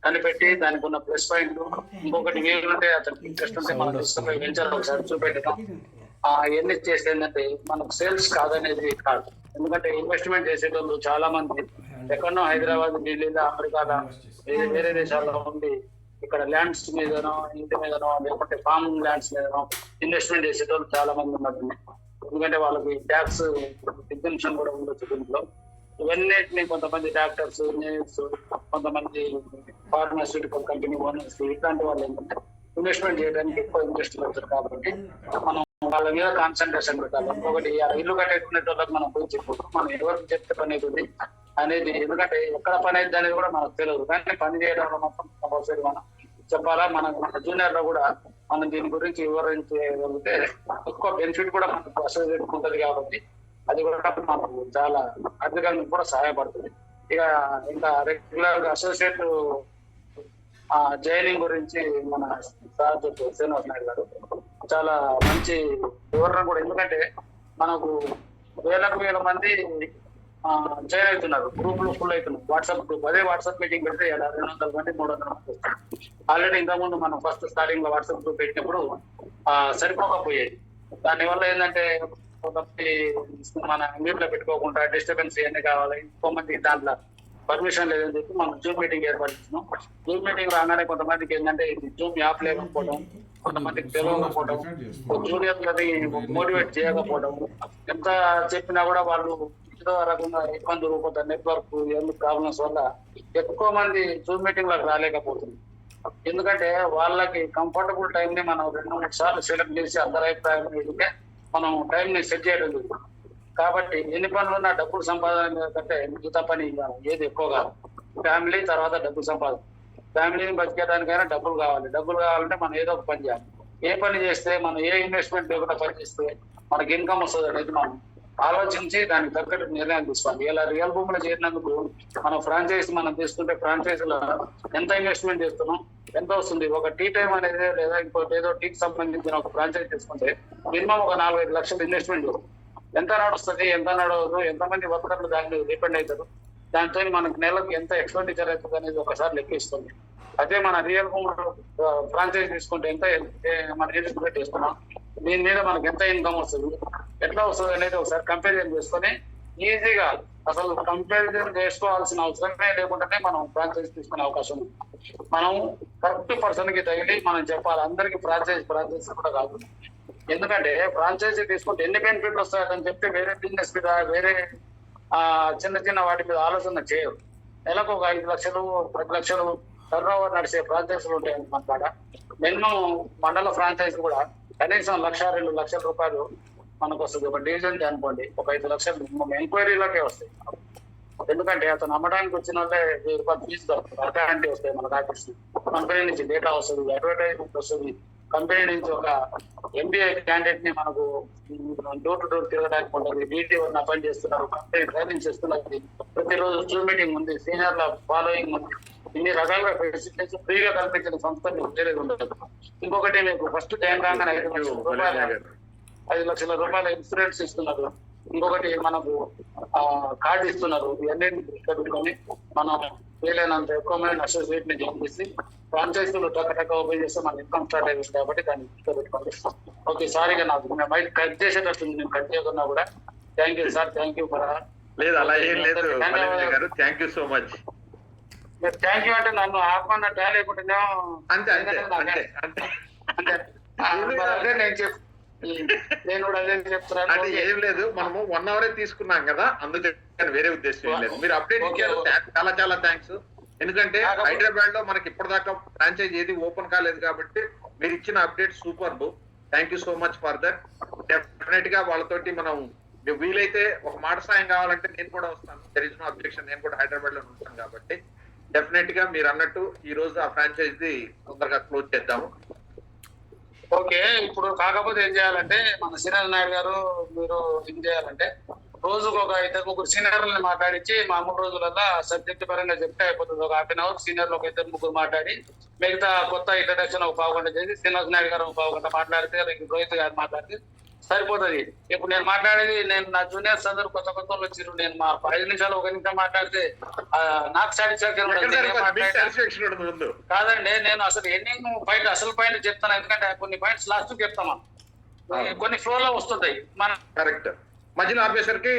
కనిపెట్టి దానికి ఉన్న ప్లస్ పాయింట్. ఇంకొకటి ఏమంటే అతనికి ఇంట్రెస్ట్ ఉంటే మనం తీసుకుపోయి వెంచర్ ఒకసారి చూపెట్టడం ఎన్ని చేస్తే ఏంటంటే మనకు సేల్స్ కాదనేది కాదు. ఎందుకంటే ఇన్వెస్ట్మెంట్ చేసేటోళ్ళు చాలా మంది ఎక్కడో హైదరాబాద్, ఢిల్లీలో, అమెరికాలో, వేరే దేశాల్లో ఉండి ఇక్కడ ల్యాండ్స్ మీదనో ఇంటి మీదనో లేకుంటే ఫార్మ్ ల్యాండ్స్ మీదనో ఇన్వెస్ట్మెంట్ చేసేటోళ్ళు చాలా మంది ఉన్నారు. ఎందుకంటే వాళ్ళకి ట్యాక్స్ ఎగ్జంప్షన్ కూడా ఉండొచ్చు దీంట్లో. ఇవన్నిటిని కొంతమంది డాక్టర్స్, ఇంజనీర్స్, కొంతమంది ఫార్మాస్యూటికల్ కంపెనీ ఓనర్స్ ఇట్లాంటి వాళ్ళు ఏంటంటే ఇన్వెస్ట్మెంట్ చేయడానికి ఎక్కువ ఇంట్రెస్ట్ పెడతారు. కాబట్టి మనం వాళ్ళ మీద కాన్సన్ట్రేషన్ పెట్టాలి. ఇంకొకటి ఇల్లు కట్టేసుకునేటోళ్ళకి మనం పోయి చెప్పు, మనం ఎవరికి చెప్తే పని అవుతుంది అనేది. ఎందుకంటే ఎక్కడ పని అవుతుంది అనేది కూడా మనకు తెలియదు. కానీ పని చేయడంలో మాత్రం కంపల్సరీ మనం చెప్పాలా. మన జూనియర్ లో కూడా మనం దీని గురించి వివరించగలిగితే ఎక్కువ బెనిఫిట్ కూడా మనకు అసోసియేట్ ఉంటుంది. కాబట్టి అది కూడా మనకు చాలా ఆర్థికంగా కూడా సహాయపడుతుంది. ఇక ఇంకా రెగ్యులర్ గా అసోసియేట్ జైనింగ్ గురించి మన సార్ చెప్పారు శ్రీనివాస్ నాయుడు గారు చాలా మంచి వివరణ కూడా. ఎందుకంటే మనకు వేల మంది జాయిన్ అవుతున్నారు, గ్రూపులు ఫుల్ అవుతున్నారు. వాట్సాప్ గ్రూప్, అదే వాట్సాప్ మీటింగ్ పెడితే 200 మంది 300 మంది వస్తారు. ఆల్రెడీ ఇంతకుముందు మనం ఫస్ట్ స్టార్టింగ్ లో వాట్సాప్ గ్రూప్ పెట్టినప్పుడు సరిపోకపోయేది. దానివల్ల ఏంటంటే కొంతమంది మన మ్యూట్ లో పెట్టుకోకుండా డిస్టర్బెన్స్ ఇవన్నీ కావాలి. ఇంకో మంది దాంట్లో పర్మిషన్ లేదని చెప్పి మనం జూమ్ మీటింగ్ ఏర్పాటు చేస్తున్నాం. జూమ్ మీటింగ్ రాగానే కొంతమందికి ఏంటంటే జూమ్ యాప్ లేకపోవడం, కొంతమందికి తెలియకపోవడం, జూనియర్లని మోటివేట్ చేయకపోవడం, ఎంత చెప్పినా కూడా వాళ్ళు ఏదో రకంగా ఇబ్బందులు, కొంత నెట్వర్క్ ఎందుకు ప్రాబ్లమ్స్ వల్ల ఎక్కువ మంది జూమ్ మీటింగ్ లకు రాలేకపోతుంది. ఎందుకంటే వాళ్ళకి కంఫర్టబుల్ టైం ని మనం 2-3 సార్లు సెలెక్ట్ చేసి అందరి అభిప్రాయం ఏంటంటే మనం టైం ని సెట్ చేయడం జరుగుతుంది. కాబట్టి ఎన్ని పనులున్నా డబ్బులు సంపాదన కంటే మిగతా పని ఏది ఎక్కువగా ఫ్యామిలీ తర్వాత డబ్బులు సంపాదన. ఫ్యామిలీని బతికేయడానికైనా డబ్బులు కావాలి. డబ్బులు కావాలంటే మనం ఏదో ఒక పని చేయాలి. ఏ పని చేస్తే మనం ఏ ఇన్వెస్ట్మెంట్ లేకుండా పని చేస్తే మనకి ఇన్కమ్ వస్తుంది అనేది మనం ఆలోచించి దానికి తగ్గట్టు నిర్ణయం తీసుకోవాలి. ఇలా రియల్ భూమిలో చేరినందుకు మనం ఫ్రాంచైజ్ మనం తీసుకుంటే ఫ్రాంచైజీలో ఎంత ఇన్వెస్ట్మెంట్ చేస్తున్నాం, ఎంత వస్తుంది. ఒక టీ టైం అనేది లేదా ఇంకోటి ఏదో టీకి సంబంధించిన ఒక ఫ్రాంచైజ్ తీసుకుంటే మినిమం ఒక 4-5 లక్షలు ఇన్వెస్ట్మెంట్ చేస్తాం. ఎంత నడుస్తుంది, ఎంత నడవదు, ఎంతమంది వర్కర్లు దాన్ని డిపెండ్ అవుతారు, దాంతో మనకు నెలకు ఎంత ఎక్స్పెండిచర్ అవుతుంది అనేది ఒకసారి లెక్కిస్తుంది. అదే మన రియల్ హోమ్ ఫ్రాంచైజ్ తీసుకుంటే ఎంత మన ఎలిజిబిలిటీ ఇస్తున్నాం, దీని మీద మనకి ఎంత ఇన్కమ్ వస్తుంది, ఎట్లా వస్తుంది అనేది ఒకసారి కంపారిజన్ చేసుకొని ఈజీగా అసలు కంపారిజన్ చేసుకోవాల్సిన అవసరమే లేకుండానే మనం ఫ్రాంచైజ్ తీసుకునే అవకాశం ఉంది. మనం కరెక్ట్ పర్సన్ కి తగిలి మనం చెప్పాలి. అందరికి ఫ్రాంచైజ్ కూడా కాదు. ఎందుకంటే ఫ్రాంచైజీ తీసుకుంటే ఎన్ని బెనిఫిట్లు వస్తాయని చెప్పి వేరే బిజినెస్ మీద వేరే చిన్న చిన్న వాటి మీద ఆలోచన చేయరు. నెలకు ఒక 5 లక్షలు 10 లక్షలు టర్న్ ఓవర్ నడిచే ఫ్రాంచైజీలు ఉంటాయి మన కాడ. మినిమం మండల ఫ్రాంచైజీ కూడా కనీసం 1-2 లక్షల రూపాయలు మనకు వస్తుంది. ఒక డివిజన్ అనుకోండి, ఒక 5 లక్షలు మినిమం ఎంక్వైరీలకే వస్తాయి. ఎందుకంటే అతను అమ్మడానికి వచ్చిన వాళ్ళే 1000 రూపాయలు ఫీజు దొరుకుతుంది. అట్లాంటివి వస్తాయి మనకు ఆఫీస్. కంపెనీ నుంచి డేటా వస్తుంది, అడ్వర్టైజ్మెంట్ వస్తుంది. కంపెనీ నుంచి ఒక MBA క్యాండిడేట్ ని మనకు డోర్ టు డోర్ తిరగడానికి ఉంటుంది. DT అపాయింట్ చేస్తున్నారు, కంపెనీ ట్రైనింగ్ చేస్తున్నారు, ప్రతిరోజు జూమ్ మీటింగ్ ఉంది, సీనియర్ల ఫాలోయింగ్ ఉంది. ఇన్ని రకాలుగా ఫెసిలిటీస్ ఫ్రీగా కల్పించిన సంస్థ మీకు ఉండదు. ఇంకొకటి మీకు ఫస్ట్ టైం రాగానే 5 లక్షల రూపాయల ఇన్సూరెన్స్ ఇస్తున్నారు. ఇంకొకటి మనకు కార్డు ఇస్తున్నారు. ఇవన్నీ పెట్టుకొని మనం వీలైనంత ఎక్కువ మంది అసోసియేట్ ని జాయిన్ చేసి ఫ్రాంచైజీలు టక్క ఓపెన్ చేస్తే మన ఇన్కమ్ స్టార్ట్ అయ్యింది కాబట్టి దాన్ని పెట్టుకోండి. ఓకే, సారీగా నాకు మైక్ కట్ చేసేటట్టు నేను కట్ చేయకున్నా కూడా thank you sir, thank you for. లేదు అలా ఏం లేదు గారు, thank you so much. Thank you అంటే నన్ను ఆపమన్న ట్యా లేకుంటేనే అంతే అంతే అంతే అంతే అంటే అదే నేను కూడా అదే చెప్తున్నాను. అంటే ఏం లేదు, మనము 1 అవరే తీసుకున్నాం కదా, అందుకని వేరే ఉద్దేశం ఏం లేదు. మీరు అప్డేట్ ఇచ్చారు, చాలా చాలా థ్యాంక్స్. ఎందుకంటే హైదరాబాద్ లో మనకి ఇప్పటిదాకా ఫ్రాంచైజ్ ఏది ఓపెన్ కాలేదు కాబట్టి మీరు ఇచ్చిన update super. Thank you so much for that. Definite గా వాళ్ళతోటి మనం వీలైతే ఒక మాట సాయం కావాలంటే నేను కూడా వస్తాను. There is no objection. నేను కూడా హైదరాబాద్ లో ఉంటాను కాబట్టి డెఫినెట్ గా మీరు అన్నట్టు ఈ రోజు ఆ ఫ్రాంచైజీ తొందరగా క్లోజ్ చేద్దాము. ఓకే, ఇప్పుడు కాకపోతే ఏం చేయాలంటే మన శ్రీనాథ్ నాయుడు గారు మీరు ఏం చేయాలంటే రోజుకు ఒక 2-3 సీనియర్లను మాట్లాడించి మామూలు రోజులలో సబ్జెక్ట్ పరంగా చెప్తే అయిపోతుంది. ఒక 1/2 అవర్ సీనియర్లు ఒక 2-3 మాట్లాడి మిగతా కొత్త ఇంట్రడక్షన్ ఒక 1/2 గంట చేసి శ్రీనాథ్ నాయుడు గారు ఒక 1/2 గంట మాట్లాడితే రోహిత్ గారు మాట్లాడితే సరిపోతుంది. ఇప్పుడు నేను మాట్లాడేది నా జూనియర్స్ అందరూ కొత్త వచ్చారు. నేను మా 5 నిమిషాలు 1 నిమిషం మాట్లాడితే నాకు సాటిస్ఫాక్షన్ కాదండి. నేను అసలు ఎన్ని పాయింట్ అసలు పాయింట్ చెప్తాను, ఎందుకంటే కొన్ని పాయింట్స్ లాస్ట్ చెప్తామా, కొన్ని ఫ్లో లో వస్తుంటాయి. మన కరెక్ట్ మధ్యలో ఆఫీసర్ కి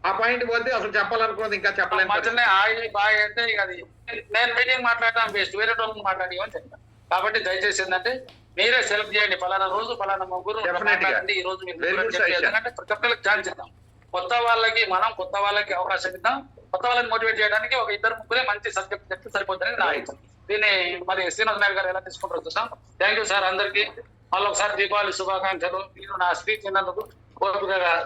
ఆ పాయింట్ పోతే అసలు చెప్పాలనుకున్నది ఇంకా చెప్పలేదు. మధ్యలో ఆగి బాగా అంటే ఇక అది నేను మీటింగ్ మాట్లాడటం బెస్ట్, వేరే వాళ్ళని మాట్లాడి అని చెప్తాను. కాబట్టి దయచేసి ఏంటంటే మీరే సెలెక్ట్ చేయండి, పలానా రోజు పలానా ముగ్గురు మాట్లాడండి. ఈ రోజు ఎందుకంటే ప్రతి ఒక్కరికి ఛాన్స్ ఇద్దాం. కొత్త వాళ్ళకి అవకాశం ఇద్దాం. కొత్త వాళ్ళని మోటివేట్ చేయడానికి ఒక 2-3 మంచి సబ్జెక్ట్ చెప్తే సరిపోతుందని నా ఆలోచన. దీన్ని మరి శ్రీనాథ్ నాయుడు గారు ఎలా తీసుకుంటారో చూస్తాం. థ్యాంక్ యూ సార్ అందరికి. మళ్ళీ ఒకసారి దీపావళి శుభాకాంక్షలు. మీరు నా స్పీచ్ విన్నందుకు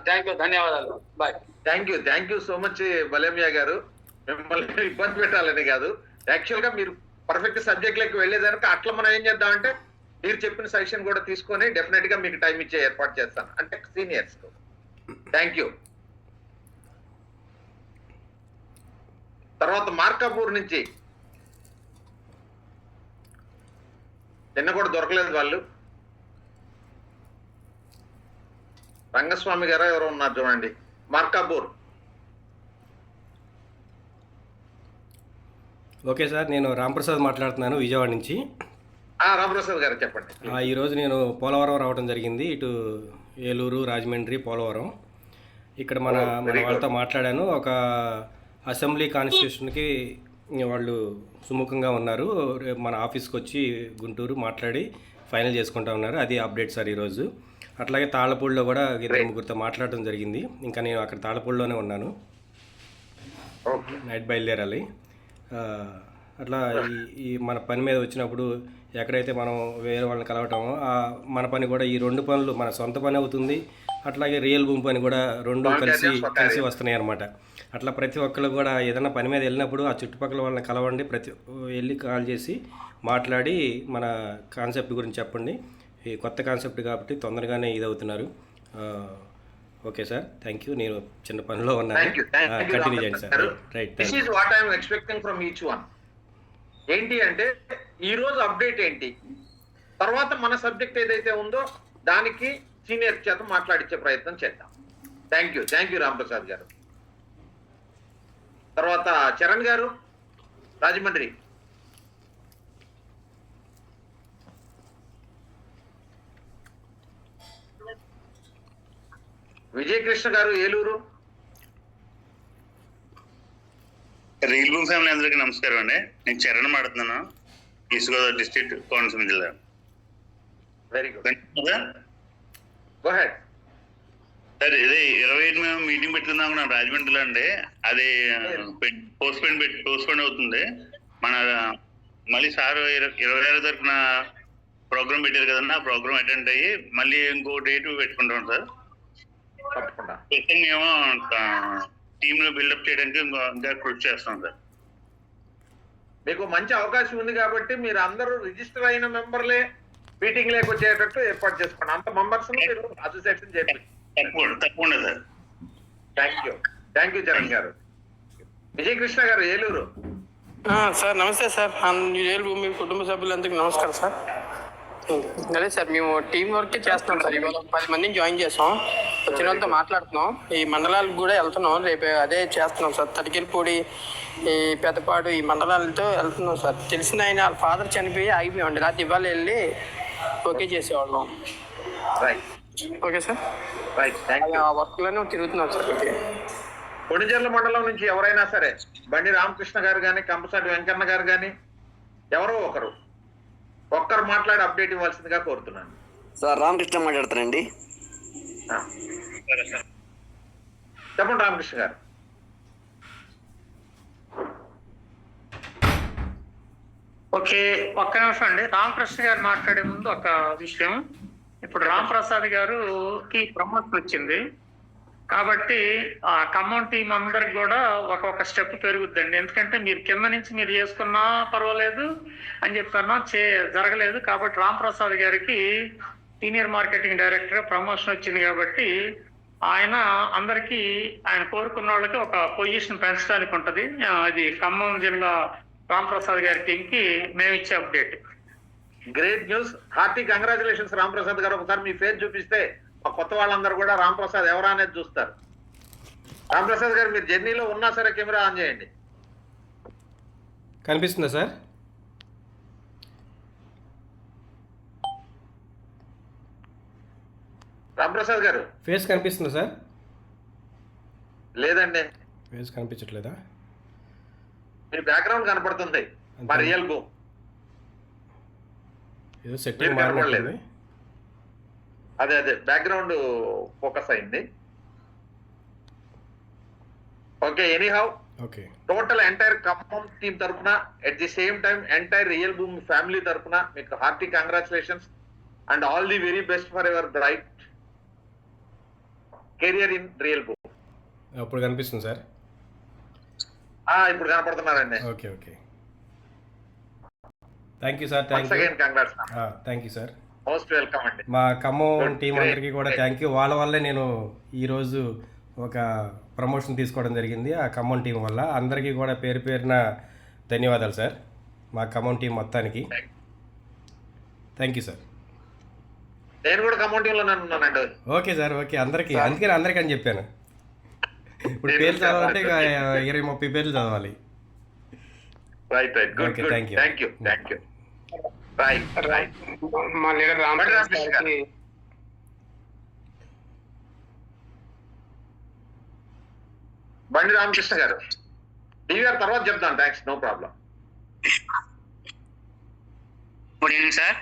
థ్యాంక్ యూ, ధన్యవాదాలు. Bye. Thank you so much Balemia గారు. మిమ్మల్ని ఇబ్బంది పెట్టాలని కాదు, యాక్చువల్ గా మీరు పర్ఫెక్ట్ సబ్జెక్ట్ లెక్క వెళ్ళేదానికి అట్లా మనం ఏం చేద్దామంటే మీరు చెప్పిన సజెషన్ కూడా తీసుకొని డెఫినెట్ గా మీకు టైం ఇచ్చే ఏర్పాటు చేస్తాను అంటే సీనియర్స్. Thank you. తర్వాత మార్కాపూర్ నుంచి నిన్న కూడా దొరకలేదు వాళ్ళు. రంగస్వామి గారు ఎవరో ఉన్నారు చూడండి, మార్కాపూర్. ఓకే సార్, నేను రాంప్రసాద్ మాట్లాడుతున్నాను విజయవాడ నుంచి. రామప్రసాద్ గారు చెప్పండి. ఈరోజు నేను పోలవరం రావడం జరిగింది, ఇటు ఏలూరు, రాజమండ్రి, పోలవరం. ఇక్కడ మన వాళ్ళతో మాట్లాడాను. ఒక అసెంబ్లీ కాన్స్టిట్యూషన్కి వాళ్ళు సుముఖంగా ఉన్నారు. మన ఆఫీస్కి వచ్చి గుంటూరు మాట్లాడి ఫైనల్ చేసుకుంటా ఉన్నారు. అది అప్డేట్ సార్ ఈరోజు. అట్లాగే తాళ్ళపూడిలో కూడా 2-3 మాట్లాడడం జరిగింది. ఇంకా నేను అక్కడ తాళ్ళపూడిలోనే ఉన్నాను, నైట్ బయలుదేరాలి. అట్లా ఈ మన పని మీద వచ్చినప్పుడు ఎక్కడైతే మనం వేరే వాళ్ళని కలవటమో మన పని కూడా ఈ 2 పనులు మన సొంత పని అవుతుంది, అట్లాగే రియల్ భూమి పని కూడా 2 కలిసి వస్తున్నాయి అన్నమాట. అట్లా ప్రతి ఒక్కరు కూడా ఏదైనా పని మీద వెళ్ళినప్పుడు ఆ చుట్టుపక్కల వాళ్ళని కలవండి, వెళ్ళి కాల్ చేసి మాట్లాడి మన కాన్సెప్ట్ గురించి చెప్పండి. ఈ కొత్త కాన్సెప్ట్ కాబట్టి తొందరగానే ఇదవుతున్నారు. Okay sir, thank you. నేను చిన్న పనిలో ఉన్నాను, కంటిన్యూ చేయండి sir. Right. This is what I'm expecting from each one. ఏంటి అంటే ఈ రోజు అప్డేట్ ఏంటి, తర్వాత మన సబ్జెక్ట్ ఏదైతే ఉందో దానికి సీనియర్ చేత మాట్లాడించే ప్రయత్నం చేద్దాం. థ్యాంక్ యూ రాంప్రసాద్ గారు. తర్వాత చరణ్ గారు రాజమండ్రి. విజయకృష్ణ గారు ఏలూరు. రీల్ బూమ్ ఫ్యామిలీ అందరికీ నమస్కారం అండి. నేను చరణ్ మాడుతున్నాను, ఈస్ట్ గోదావరి డిస్ట్రిక్ట్ కోనసీమ జిల్లా. Very good. Go head. Sir ఇది 27 మేము మీటింగ్ పెట్టుకుందాం అనుకున్నాం రాజమండ్రిలో అండి. అది పోస్ట్ పోన్ అవుతుంది. మన మళ్ళీ సార్ 26 తరఫున ప్రోగ్రామ్ పెట్టారు కదన్నా, ఆ ప్రోగ్రామ్ అటెండ్ అయ్యి మళ్ళీ ఇంకో డేట్ పెట్టుకుంటాం సార్. తప్పకుండా మేము టీమ్ లో బిల్డప్ చేయడానికి ఇంకా కృషి చేస్తాం సార్. మీకు మంచి అవకాశం ఉంది కాబట్టి మీరు అందరూ రిజిస్టర్ అయిన మెంబర్లే మీటింగ్ లేక వచ్చేటట్టు ఏర్పాటు చేసుకోండి. అంత మెంబర్స్ మీరు అసోసియేషన్ చేయండి. తప్పకుండా సార్. థ్యాంక్ యూ చరణ్ గారు. విజయకృష్ణ గారు ఏలూరు. సార్ నమస్తే సార్. మీ కుటుంబ సభ్యులందరికీ నమస్కారం సార్. అదే సార్, మేము టీం వర్క్ చేస్తున్నాం సార్. ఇవాళ 10 మందిని జాయిన్ చేసాం. వచ్చిన వాళ్ళతో మాట్లాడుతున్నాం. ఈ మండలాలకు కూడా వెళ్తున్నాం. రేపు అదే చేస్తున్నాం సార్. తడికెలపూడి, ఈ పెద్దపాడు, ఈ మండలాలతో వెళ్తున్నాం సార్. తెలిసిన ఆయన వాళ్ళ ఫాదర్ చనిపోయి ఆగిపోయామండి. రాత్రి ఇవాళ వెళ్ళి ఓకే చేసేవాళ్ళం. Okay sir. ఆ వర్క్లోనే తిరుగుతున్నాం సార్. ఓకే. కొణిజర్ల మండలం నుంచి ఎవరైనా సరే, బండి రామకృష్ణ గారు కానీ, కంపసాటి వెంకన్న గారు కానీ, ఎవరో ఒక్కరు మాట్లాడి అప్డేట్ ఇవ్వాల్సిందిగా కోరుతున్నాను. సార్ రామకృష్ణ మాట్లాడతానండి. చెప్పండి రామకృష్ణ గారు. ఓకే, ఒక్క నిమిషం అండి. రామకృష్ణ గారు మాట్లాడే ముందు ఒక విషయం. ఇప్పుడు రాంప్రసాద్ గారుకి ప్రమోషన్ వచ్చింది కాబట్టి ఆ ఖమ్మం టీం అందరికి కూడా ఒక్కొక్క స్టెప్ పెరుగుద్దండి. ఎందుకంటే మీరు కింద నుంచి మీరు చేసుకున్నా పర్వాలేదు అని చెప్పన్నా జరగలేదు కాబట్టి రాంప్రసాద్ గారికి సీనియర్ మార్కెటింగ్ డైరెక్టర్ ప్రమోషన్ వచ్చింది కాబట్టి ఆయన అందరికీ ఆయన కోరుకున్న వాళ్ళకి ఒక పొజిషన్ పెంచడానికి ఉంటది. అది ఖమ్మం జిల్లా రాంప్రసాద్ గారి టీంకి మేము ఇచ్చే update. Great news. Hearty congratulations Ramprasad గారు. ఒకసారి మీ ఫేస్ చూపిస్తే మా కొత్త వాళ్ళందరూ కూడా రాంప్రసాద్ ఎవరా అనేది చూస్తారు. రాంప్రసాద్ గారు మీరు జర్నీలో ఉన్నా సరే కెమెరా ఆన్ చేయండి. కనిపిస్తుందా సార్? రాంప్రసాద్ గారు ఫేస్ కనిపిస్తుందా సార్? లేదండి, ఫేస్ కనిపించట్లేదా? మీ బ్యాక్గ్రౌండ్ కనపడుతుంది. మా రియల్ బూమ్ ఏదో సెట్టింగ్ మారలేదు. అదే బ్యాక్గ్రౌండ్ ఫోకస్ అయింది. Okay, anyhow okay. Total entire Khammam team తరఫున at the same time entire real Bhoomi family తరఫున మీకు hearty congratulations and all the very best for your bright career in real Bhoomi. అప్పుడు కనిపిస్తుంది సార్? ఇప్పుడు కనపడుతున్నారండి. Okay okay. Thank you sir. Thank you sir. Most welcome అండి. మా ఖమ్మం టీం అందరికీ కూడా థ్యాంక్ యూ. వాళ్ళ వల్లే నేను ఈరోజు ఒక ప్రమోషన్ తీసుకోవడం జరిగింది. ఆ ఖమ్మం టీం వల్ల అందరికీ కూడా పేరు పేరున ధన్యవాదాలు సార్. మా ఖమ్మం టీం మొత్తానికి థ్యాంక్ యూ సార్. నేను కూడా ఖమ్మం టీంలో ఉన్నానండి. Okay sir. ఓకే, అందరికీ అందుకని అని చెప్పాను. ఇప్పుడు పేర్లు చదవాలంటే 20-30 పేర్లు చదవాలి. Right. Good. Thank you. Right. మా లీడర్ రామకృష్ణ గారికి బండి రామకృష్ణ గారు టీవీఆర్ తర్వాత చెప్తాను. Thanks, no problem. Good evening sir.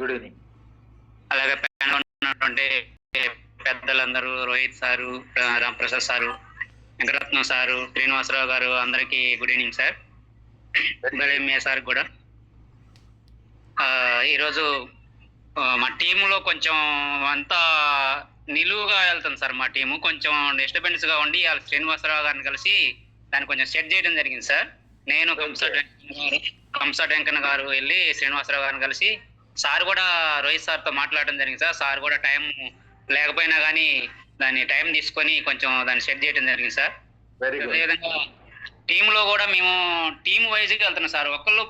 Good evening. అలాగే ప్యానల్ ఉన్నటువంటి పెద్దలందరూ, Rohit sir, Ramprasad sir, Venkataratnam sir, Srinivasarao garu, అందరికీ గుడ్ ఈవినింగ్ సార్. మే సార్ కూడా. ఈరోజు మా టీములో కొంచెం అంతా నిలువుగా వెళ్తుంది సార్. మా టీము కొంచెం డిస్టర్బెన్స్గా ఉండి వాళ్ళ శ్రీనివాసరావు గారిని కలిసి దాన్ని కొంచెం సెట్ చేయడం జరిగింది సార్. నేను కంసాటి వెంకన్న గారు వెళ్ళి శ్రీనివాసరావు గారిని కలిసి సార్ కూడా రోహిత్ సార్తో మాట్లాడడం జరిగింది సార్. సార్ కూడా టైం లేకపోయినా కానీ దాన్ని టైం తీసుకొని కొంచెం దాన్ని సెట్ చేయడం జరిగింది సార్. అదేవిధంగా టీంలో కూడా మేము టీమ్ వైజ్గా వెళ్తున్నాం సార్. ఒకళ్ళు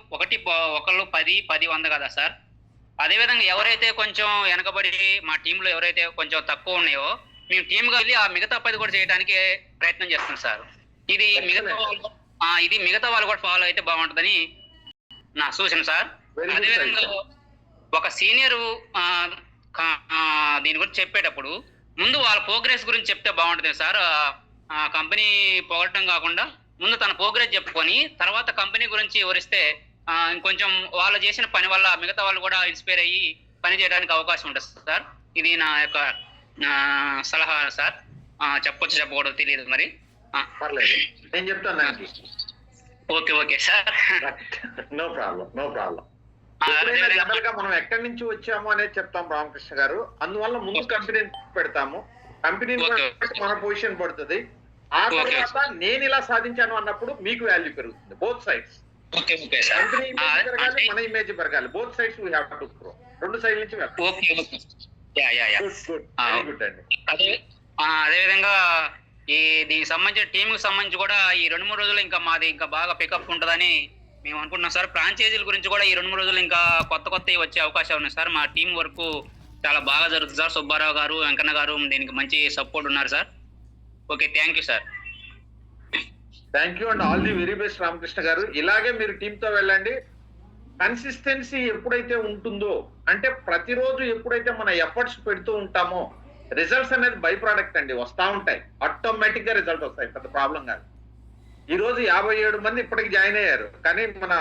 10, 100 కదా సార్. అదేవిధంగా ఎవరైతే కొంచెం వెనకబడి మా టీంలో ఎవరైతే కొంచెం తక్కువ ఉన్నాయో మేము టీమ్గా వెళ్ళి ఆ మిగతా 10 కూడా చేయడానికి ప్రయత్నం చేస్తాం సార్. ఇది మిగతా వాళ్ళు కూడా ఫాలో అయితే బాగుంటుందని నా సూచన సార్. అదేవిధంగా ఒక సీనియర్ దీని గురించి చెప్పేటప్పుడు ముందు వాళ్ళ ప్రోగ్రెస్ గురించి చెప్తే బాగుంటుంది సార్. కంపెనీ పొగడటం కాకుండా ముందు తన ప్రోగ్రెస్ చెప్పుకొని తర్వాత కంపెనీ గురించి వివరిస్తే ఇంకొంచెం వాళ్ళు చేసిన పని వల్ల మిగతా వాళ్ళు కూడా ఇన్స్పైర్ అయ్యి పని చేయడానికి అవకాశం ఉంటుంది సార్. ఇది నా యొక్క సలహా సార్. చెప్పొచ్చు చెప్పకూడదు తెలియదు మరి. పర్లేదు, నేను చెప్తాను. Okay sir. No problem. General గా మనం ఎక్కడి నుంచి వచ్చాము అనేది చెప్తాం రామకృష్ణ గారు. అందువల్ల ముందు కంపెనీ పెడతాము, కంపెనీ మన పొజిషన్ పడుతుంది. ఆ తర్వాత నేను ఇలా సాధించాను అన్నప్పుడు మీకు వాల్యూ పెరుగుతుంది. బోత్ సైడ్స్, కంపెనీ ఇమేజ్ పెరగాలి, మన ఇమేజ్ పెరగాలి. Both sides we have to grow. రెండు సైడ్ నుంచి గుడ్ అండి. అదేవిధంగా దీనికి సంబంధించిన టీంకి సంబంధించి కూడా ఈ 2-3 రోజులు ఇంకా మాది ఇంకా బాగా పికప్ ఉంటుందని మేము అనుకుంటున్నాం సార్. ఫ్రాంచైజీల గురించి కూడా ఈ 2-3 రోజులు ఇంకా కొత్త వచ్చే అవకాశాలు ఉన్నాయి సార్. మా టీం వర్క్ చాలా బాగా జరుగుతుంది సార్. సుబ్బారావు గారు, వెంకన్న గారు దీనికి మంచి సపోర్ట్ ఉన్నారు sir. Okay, thank you sir. Thank you and all the very best Ramakrishna గారు. ఇలాగే మీరు టీంతో వెళ్ళండి. కన్సిస్టెన్సీ ఎప్పుడైతే ఉంటుందో, అంటే ప్రతిరోజు ఎప్పుడైతే మన ఎఫర్ట్స్ పెడుతూ ఉంటామో రిజల్ట్స్ అనేది బై ప్రోడక్ట్ అండి, వస్తూ ఉంటాయి. ఆటోమేటిక్ గా రిజల్ట్ వస్తాయి, పెద్ద ప్రాబ్లం కాదు. ఈ రోజు 57 మంది ఇప్పటికి జాయిన్ అయ్యారు. కానీ మన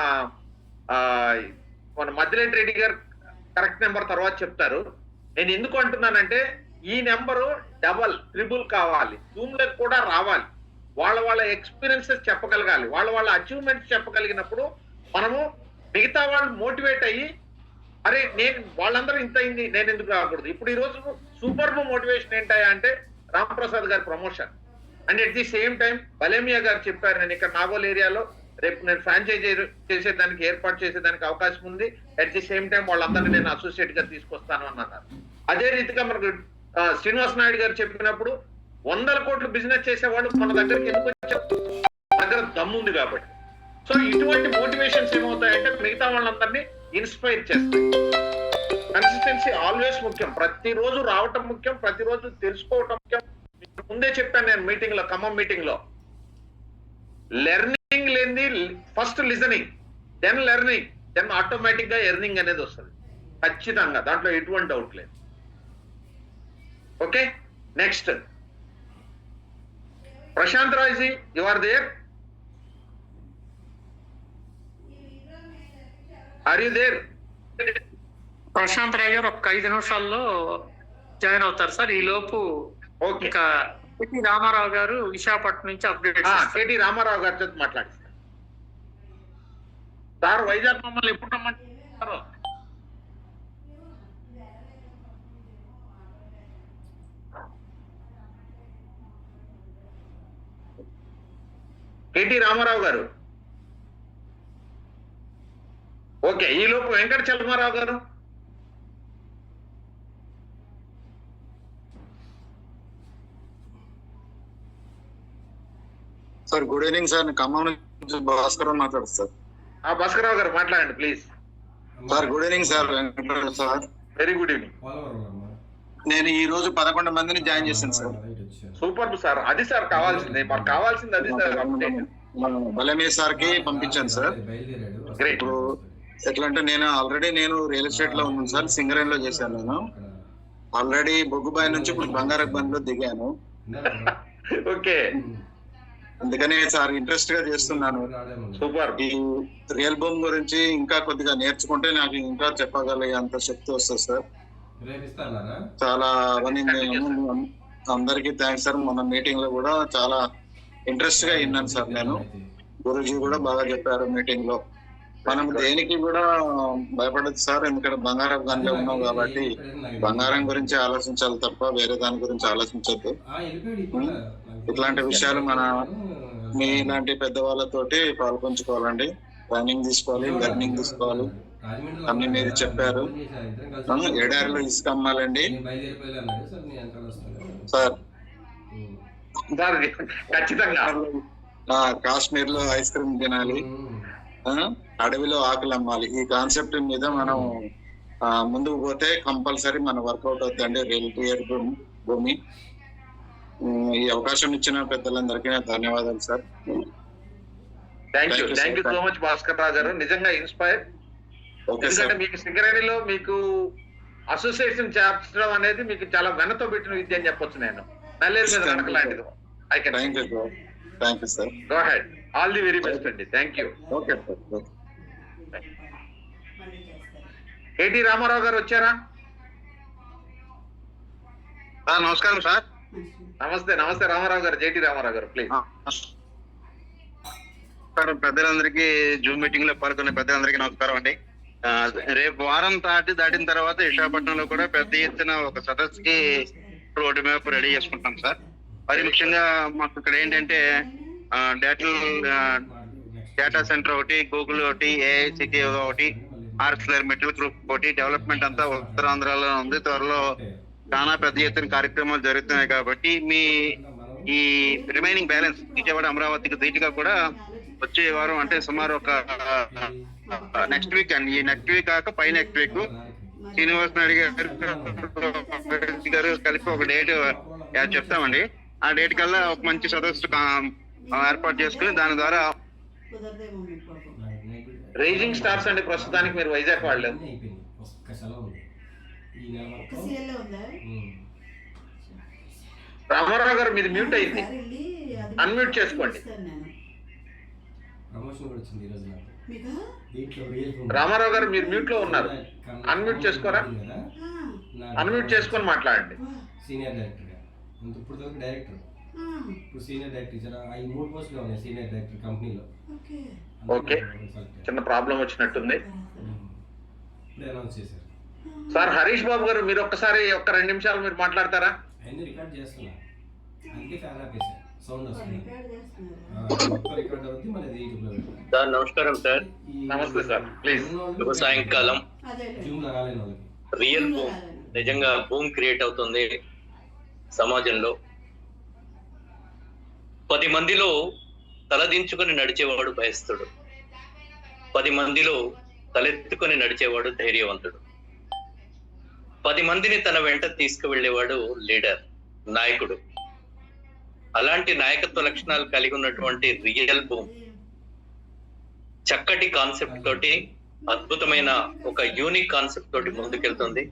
మధ్యలేటి రెడ్డి గారు కరెక్ట్ నెంబర్ తర్వాత చెప్తారు. నేను ఎందుకు అంటున్నానంటే ఈ నెంబరు డబల్ ట్రిపుల్ కావాలి, జూమ్లకు కూడా రావాలి. వాళ్ళ ఎక్స్పీరియన్సెస్ చెప్పగలగాలి, వాళ్ళ అచీవ్మెంట్స్ చెప్పగలిగినప్పుడు మనము మిగతా వాళ్ళు మోటివేట్ అయ్యి అరే వాళ్ళందరూ ఇంత అయింది, నేను ఎందుకు రాకూడదు. ఇప్పుడు ఈ రోజు సూపర్ మోటివేషన్ ఏంటయ్యా అంటే రాంప్రసాద్ గారి promotion. And at the same time Balemia గారు చెప్పారు, నేను ఇక్కడ నాగోల్ ఏరియాలో రేపు నేను ఫ్రాంచైజీ చేసేదానికి ఏర్పాటు చేసేదానికి అవకాశం ఉంది. అట్ ది సేమ్ టైం వాళ్ళందరినీ నేను అసోసియేట్ గా తీసుకొస్తాను అని అన్నారు. అదే రీతిగా మనకు శ్రీనివాస్ నాయుడు గారు చెప్పినప్పుడు 100 కోట్లు బిజినెస్ చేసేవాళ్ళు మన దగ్గరికి ఎందుకు వచ్చారు, దగ్గర దమ్ముంది కాబట్టి. సో ఇటువంటి మోటివేషన్స్ ఏమవుతాయంటే మిగతా వాళ్ళందరినీ ఇన్స్పైర్ చేస్తాయి. కన్సిస్టెన్సీ ఆల్వేస్ ముఖ్యం. ప్రతిరోజు రావటం ముఖ్యం, ప్రతిరోజు తెలుసుకోవటం ముఖ్యం. ముందే చెప్పాను నేను మీటింగ్ లో, ఖమ్మం మీటింగ్ లో, లెర్నింగ్ లేనిది first listening, then learning, then automatic గా ఎర్నింగ్ అనేది వస్తుంది ఖచ్చితంగా, దాంట్లో ఎటువంటి డౌట్ లేదు. ఓకే, నెక్స్ట్ ప్రశాంత్ రాయ్జీ, you are there? Are you there? Prashant Rai గారు ఒక 5 నిమిషాల్లో జాయిన్ అవుతారు సార్. ఈ లోపు ఇంకా కేటీ రామారావు గారు విశాఖపట్నం నుంచి అప్డేట్. కేటీ రామారావు గారితో మాట్లాడిస్తారు సార్. వైజాగ్ మమ్మల్ని ఎప్పుడు రమ్మంటారు? కేటీ రామారావు గారు. ఓకే, ఈ లోపు వెంకట చలమారావు గారు. Sir good evening sir. Khammam నుంచి భాస్కర్ మాట్లాడుతారు సార్. భాస్కరరావు గారు మాట్లాడండి please. Sir good evening sir. Venkatarao sir. Very good evening. నేను ఈ రోజు 11 మందిని జాయిన్ చేశాను సార్. Super sir. అది సార్ కావాల్సింది, మాకు కావాల్సింది అది సార్. బలమే సార్ కి పంపించాను సార్. ఇప్పుడు ఎట్లా అంటే నేను రియల్ ఎస్టేట్ లో ఉన్నాను సార్. సింగరేన్ లో చేశాను. నేను ఆల్రెడీ బొగ్గుబాయి నుంచి ఇప్పుడు బంగారపు బండిలో దిగాను. ఓకే, అందుకనే సార్ ఇంట్రెస్ట్ గా చేస్తున్నాను. సూపర్. ఈ రియల్ బూమ్ గురించి ఇంకా కొద్దిగా నేర్చుకుంటే నాకు ఇంకా చెప్పగలిగే అంత శక్తి వస్తుంది సార్. చాలా అందరికీ థ్యాంక్స్ సార్. మన మీటింగ్ లో కూడా చాలా ఇంట్రెస్ట్ గా విన్నాను సార్. నేను గురూజీ కూడా బాగా చెప్పారు మీటింగ్ లో. మనం దేనికి కూడా భయపడదు సార్, ఎందుకంటే బంగారం గనిలో ఉన్నాం కాబట్టి బంగారం గురించి ఆలోచించాలి తప్ప వేరే దాని గురించి ఆలోచించద్దు. ఇట్లాంటి విషయాలు మీ ఇలాంటి పెద్దవాళ్ళతోటి పాల్పంచుకోవాలండి. ట్రైనింగ్ తీసుకోవాలి, లెర్నింగ్ తీసుకోవాలి. అన్ని మీరు చెప్పారు. ఎడారిలో ఇసుక అమ్మాలండి సార్. ఖచ్చితంగా కాశ్మీర్ లో ఐస్ క్రీమ్ తినాలి, అడవిలో ఆకులు అమ్మాలి. ఈ కాన్సెప్ట్ మీద మనం ముందుకు పోతే కంపల్సరీ మన వర్కౌట్ అవుతుందండి. రియల్ భూమి ఈ అవకాశం ఇచ్చిన పెద్దలందరికీ నా ధన్యవాదాలు sir. Thank you Thank you, so sir. Much Bhaskar Rao గారు, నిజంగా ఇన్స్పైర్. ఓకే ఎందుకంటే సార్. మీకు సింగరేణిలో మీకు అసోసియేషన్ చేర్చడం అనేది మీకు చాలా వెనతో పెట్టిన విద్య అని చెప్పొచ్చు. నేను నల్లేరు మీద Thank you, నడక లాంటిది. I can thank you sir. Thank you sir. Go ahead. All the very best అండి. Thank you. Okay sir. Okay. KT Rama Rao garu వచ్చారా? నమస్కారం సార్. నమస్తే నమస్తే రామారావు గారు, జేటీ రామారావు గారు ప్లీజ్. పెద్దలందరికీ జూమ్ మీటింగ్ లో పాల్గొన్న పెద్దలందరికీ నమస్కారం అండి. రేపు వారం దాటిన తర్వాత విశాఖపట్నంలో కూడా పెద్ద ఎత్తున ఒక సదస్సుకి రోడ్డు మ్యాప్ రెడీ చేసుకుంటాం సార్. మరి ముఖ్యంగా మాకు ఇక్కడ ఏంటంటే డేటా సెంటర్ ఒకటి, గూగుల్ ఒకటి, ఏఐసిటీ ఒకటి, ఆర్ఎస్ఎల్ మెటల్ గ్రూప్ ఒకటి, డెవలప్మెంట్ అంతా ఉత్తరాంధ్రలో ఉంది. త్వరలో చాలా పెద్ద ఎత్తున కార్యక్రమాలు జరుగుతున్నాయి కాబట్టి మీ ఈ రిమైనింగ్ బ్యాలెన్స్ విజయవాడ అమరావతికి ధీటుగా కూడా వచ్చే వారం అంటే సుమారు ఒక నెక్స్ట్ వీక్ అండి, ఈ నెక్స్ట్ వీక్ కాక పై నెక్స్ట్ వీక్ శ్రీనివాస్ నాయుడు గారు కలిపి ఒక డేట్ చెప్తామండి. ఆ డేట్ కల్లా ఒక మంచి సదస్సు ఏర్పాటు చేసుకుని దాని ద్వారా రైజింగ్ స్టార్స్ అండి. ప్రస్తుతానికి మీరు వైజాగ్ వాళ్ళలేదు. రామారావు గారు మీది మ్యూట్ అయింది, అన్మ్యూట్ చేసుకోండి. రామారావు గారు మీరు మ్యూట్ లో ఉన్నారు, అన్మ్యూట్ చేసుకోరా? అన్మ్యూట్ చేసుకొని మాట్లాడండి. సీనియర్ డైరెక్టర్ ఇప్పుడు డైరెక్టర్, ఇప్పుడు సీనియర్ డైరెక్టర్ ఇచ్చారా? ఈ 3 పోస్టులు ఉన్నాయి సీనియర్ డైరెక్టర్ కంపెనీలో. ఓకే, చిన్న ప్రాబ్లం వచ్చినట్టుంది. ఇప్పుడే అనౌన్స్ చేశారు సార్. హరీష్ బాబు గారు మీరు ఒక్కసారి 2 నిమిషాలు మీరు మాట్లాడతారా? అన్ని రికార్డ్ చేస్తున్నా, అందుకే ఫ్యాన్ ఆపేసా, సౌండ్ వస్తుంది. మొత్తం రికార్డ్ అవుతుంది, మళ్ళీ యూట్యూబ్ లో పెడతాను. సార్ నమస్కారం సార్. నమస్తే సార్, ప్లీజ్. శుభ సాయంకాలం. జూమ్ లో రాలేని వాళ్ళకి రియల్ బూమ్, నిజంగా బూమ్ క్రియేట్ అవుతుంది సమాజంలో. 10 మందిలో తలదించుకొని నడిచేవాడు భయస్థుడు, 10 మందిలో తలెత్తుకొని నడిచేవాడు ధైర్యవంతుడు, 10 మందిని తన వెంట తీసుకువెళ్ళేవాడు లీడర్, నాయకుడు. అలాంటి నాయకత్వ లక్షణాలు కలిగి ఉన్నటువంటి రియల్ బూమ్ చక్కటి కాన్సెప్ట్ తోటి, అద్భుతమైన ఒక యూనిక్ కాన్సెప్ట్ తోటి ముందుకెళ్తుంది.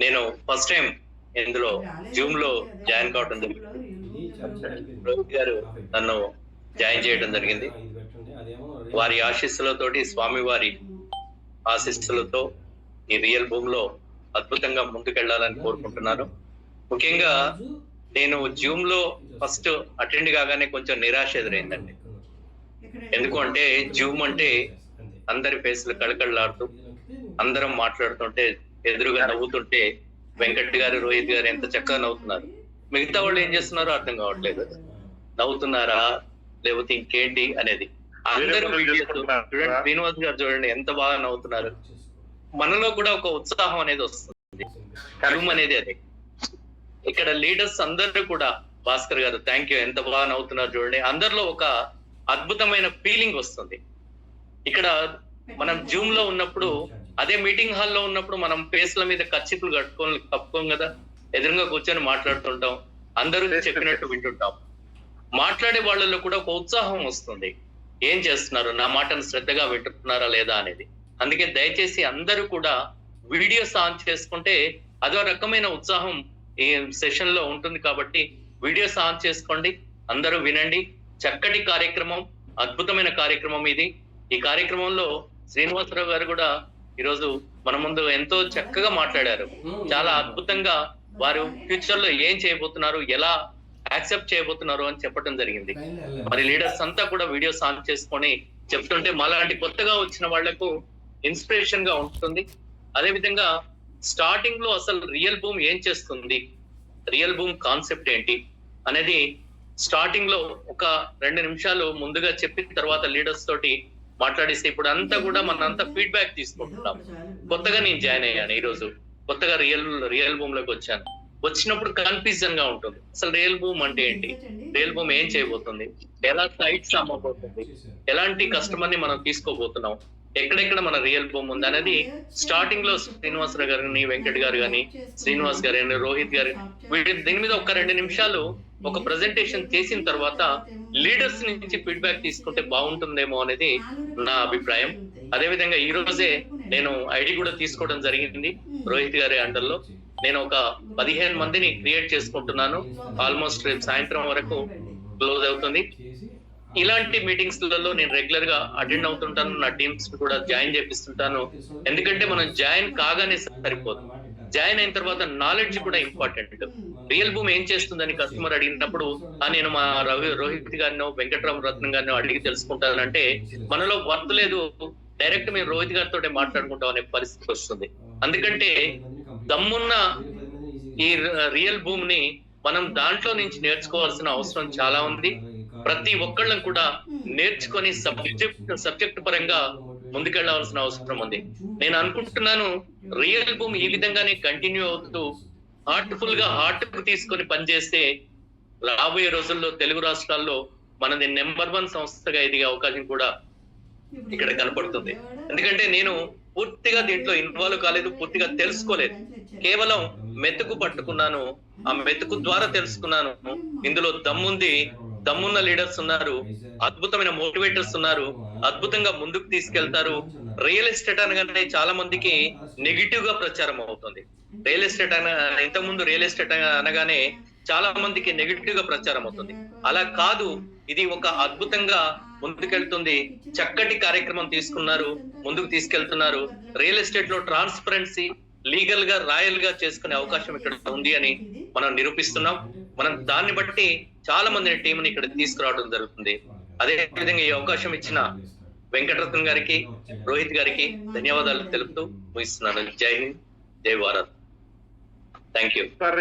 నేను ఫస్ట్ టైం ఇందులో జూమ్ లో జాయిన్ కావడం జరిగింది. రోహిత్ గారు నన్ను జాయిన్ చేయడం జరిగింది. వారి ఆశీస్సులతోటి, స్వామి వారి ఆశీస్సులతో ఈ రియల్ బూమ్ లో అద్భుతంగా ముందుకెళ్లాలని కోరుకుంటున్నాను. ముఖ్యంగా నేను జూమ్ లో ఫస్ట్ అటెండ్ కాగానే కొంచెం నిరాశ ఎదురైందండి. ఎందుకంటే జూమ్ అంటే అందరి ఫేస్లు కళకళలాడుతూ అందరం మాట్లాడుతుంటే, ఎదురుగా నవ్వుతుంటే వెంకట్ గారు, రోహిత్ గారు ఎంత చక్కగా నవ్వుతున్నారు. మిగతా వాళ్ళు ఏం చేస్తున్నారో అర్థం కావట్లేదు. నవ్వుతున్నారా లేకపోతే ఇంకేంటి అనేది. అందరూ చూడండి, శ్రీనివాస్ గారు చూడండి ఎంత బాగా నవ్వుతున్నారు. మనలో కూడా ఒక ఉత్సాహం అనేది వస్తుంది. జూమ్ అనేది అదే. ఇక్కడ లీడర్స్ అందరూ కూడా, భాస్కర్ గారు థ్యాంక్ యూ, ఎంత బాగా నవ్వుతున్నారు చూడండి. అందరిలో ఒక అద్భుతమైన ఫీలింగ్ వస్తుంది. ఇక్కడ మనం జూమ్ లో ఉన్నప్పుడు, అదే మీటింగ్ హాల్లో ఉన్నప్పుడు మనం ఫేస్ల మీద కచ్చిపులు కప్పుకోం కదా, ఎదురుగా కూర్చొని మాట్లాడుతుంటాం, అందరూ చెప్పినట్టు వింటుంటాం. మాట్లాడే వాళ్ళలో కూడా ఒక ఉత్సాహం వస్తుంది. ఏం చేస్తున్నారు, నా మాటను శ్రద్ధగా వింటున్నారా లేదా అనేది. అందుకే దయచేసి అందరూ కూడా వీడియోస్ ఆన్ చేసుకుంటే అదో రకమైన ఉత్సాహం ఈ సెషన్ లో ఉంటుంది. కాబట్టి వీడియోస్ ఆన్ చేసుకోండి, అందరూ వినండి. చక్కటి కార్యక్రమం, అద్భుతమైన కార్యక్రమం ఇది. ఈ కార్యక్రమంలో శ్రీనివాసరావు గారు కూడా ఈరోజు మన ముందు ఎంతో చక్కగా మాట్లాడారు. చాలా అద్భుతంగా వారు ఫ్యూచర్ లో ఏం చేయబోతున్నారు, ఎలా యాక్సెప్ట్ చేయబోతున్నారు అని చెప్పడం జరిగింది. మరి లీడర్స్ అంతా కూడా వీడియోస్ ఆన్ చేసుకొని చెప్తుంటే మాలాంటి కొత్తగా వచ్చిన వాళ్లకు ఇన్స్పిరేషన్ గా ఉంటుంది. అదే విధంగా స్టార్టింగ్ లో అసలు రియల్ బూమ్ ఏం చేస్తుంది, రియల్ బూమ్ కాన్సెప్ట్ ఏంటి అనేది స్టార్టింగ్ లో ఒక 2 నిమిషాలు ముందుగా చెప్పిన తర్వాత లీడర్స్ తోటి మాట్లాడిస్తే, ఇప్పుడు అంతా కూడా మనంతా ఫీడ్బ్యాక్ తీసుకుంటున్నాం. కొత్తగా నేను జాయిన్ అయ్యాను, ఈ రోజు కొత్తగా రియల్ బూమ్ లోకి వచ్చాను. వచ్చినప్పుడు కన్ఫ్యూజన్ గా ఉంటుంది. అసలు రియల్ బూమ్ అంటే ఏంటి, రియల్ బూమ్ ఏం చేయబోతుంది, ఎలా సైట్స్ అమ్మబోతుంది, ఎలాంటి కస్టమర్ ని మనం తీసుకోబోతున్నాం, ఎక్కడెక్కడ మన రియల్ బూమ్ ఉంది అనేది స్టార్టింగ్ లో శ్రీనివాసరావు గారిని, వెంకట్ గారు కానీ, శ్రీనివాస్ గారు కానీ, రోహిత్ గారు దీని మీద ఒక 2 నిమిషాలు ఒక ప్రెజెంటేషన్ చేసిన తర్వాత లీడర్స్ నుంచి ఫీడ్బ్యాక్ తీసుకుంటే బాగుంటుందేమో అనేది నా అభిప్రాయం. అదే విధంగా ఈ రోజే నేను ఐడి కూడా తీసుకోవడం జరిగింది రోహిత్ గారి అండర్లో. నేను ఒక 15 మందిని క్రియేట్ చేసుకుంటున్నాను. ఆల్మోస్ట్ రేపు సాయంత్రం వరకు క్లోజ్ అవుతుంది. ఇలాంటి మీటింగ్స్ లలో నేను రెగ్యులర్ గా అటెండ్ అవుతుంటాను. నా టీమ్స్ కూడా జాయిన్ చేపిస్తుంటాను. ఎందుకంటే మనం జాయిన్ కాగానే సరిపోదు, జాయిన్ అయిన తర్వాత నాలెడ్జ్ కూడా ఇంపార్టెంట్. రియల్ భూమి ఏం చేస్తుందని కస్టమర్ అడిగినప్పుడు నేను మా రోహిత్ గారినో, వెంకటరామ రత్నం గారినో అడిగి తెలుసుకుంటానంటే మనలో వర్త్ లేదు, డైరెక్ట్ మేము రోహిత్ గారితో మాట్లాడుకుంటాం అనే పరిస్థితి వస్తుంది. అందుకంటే దమ్మున్న ఈ రియల్ భూమిని మనం దాంట్లో నుంచి నేర్చుకోవాల్సిన అవసరం చాలా ఉంది. ప్రతి ఒక్కళ్ళం కూడా నేర్చుకొని సబ్జెక్ట్ పరంగా ముందుకెళ్లాల్సిన అవసరం ఉంది. నేను అనుకుంటున్నాను రియల్ భూమి ఈ విధంగానే కంటిన్యూ అవుతూ హార్ట్ఫుల్ గా హార్ట్ కు తీసుకొని పనిచేస్తే రాబోయే రోజుల్లో తెలుగు రాష్ట్రాల్లో మనది నెంబర్ 1 సంస్థగా ఎదిగే అవకాశం కూడా ఇక్కడ కనపడుతుంది. ఎందుకంటే నేను పూర్తిగా దీంట్లో ఇన్వాల్వ్ కాలేదు, పూర్తిగా తెలుసుకోలేదు, కేవలం మెతుకు పట్టుకున్నాను. ఆ మెతుకు ద్వారా తెలుసుకున్నాను ఇందులో దమ్ముంది, దమ్మున్న లీడర్స్ ఉన్నారు, అద్భుతమైన మోటివేటర్స్ ఉన్నారు, అద్భుతంగా ముందుకు తీసుకెళ్తారు. రియల్ ఎస్టేట్ అనగానే చాలా మందికి నెగిటివ్ గా ప్రచారం అవుతుంది. రియల్ ఎస్టేట్ ఇంతకుముందు రియల్ ఎస్టేట్ అనగానే చాలా మందికి నెగిటివ్ గా ప్రచారం అవుతుంది. అలా కాదు, ఇది ఒక అద్భుతంగా ముందుకెళ్తుంది. చక్కటి కార్యక్రమం తీసుకున్నారు, ముందుకు తీసుకెళ్తున్నారు. రియల్ ఎస్టేట్ లో ట్రాన్స్పరెన్సీ, లీగల్ గా, రాయల్ గా చేసుకునే అవకాశం ఇక్కడ ఉంది అని మనం నిరూపిస్తున్నాం. మనం దాన్ని బట్టి చాలా మంది టీంని ఇక్కడ తీసుకురావడం జరుగుతుంది. అదే విధంగా ఈ అవకాశం ఇచ్చిన వెంకటరత్నం గారికి, రోహిత్ గారికి ధన్యవాదాలు తెలుపుతూ ముగిస్తున్నాను. జై హింద్, జై Bharat. Thank you sir.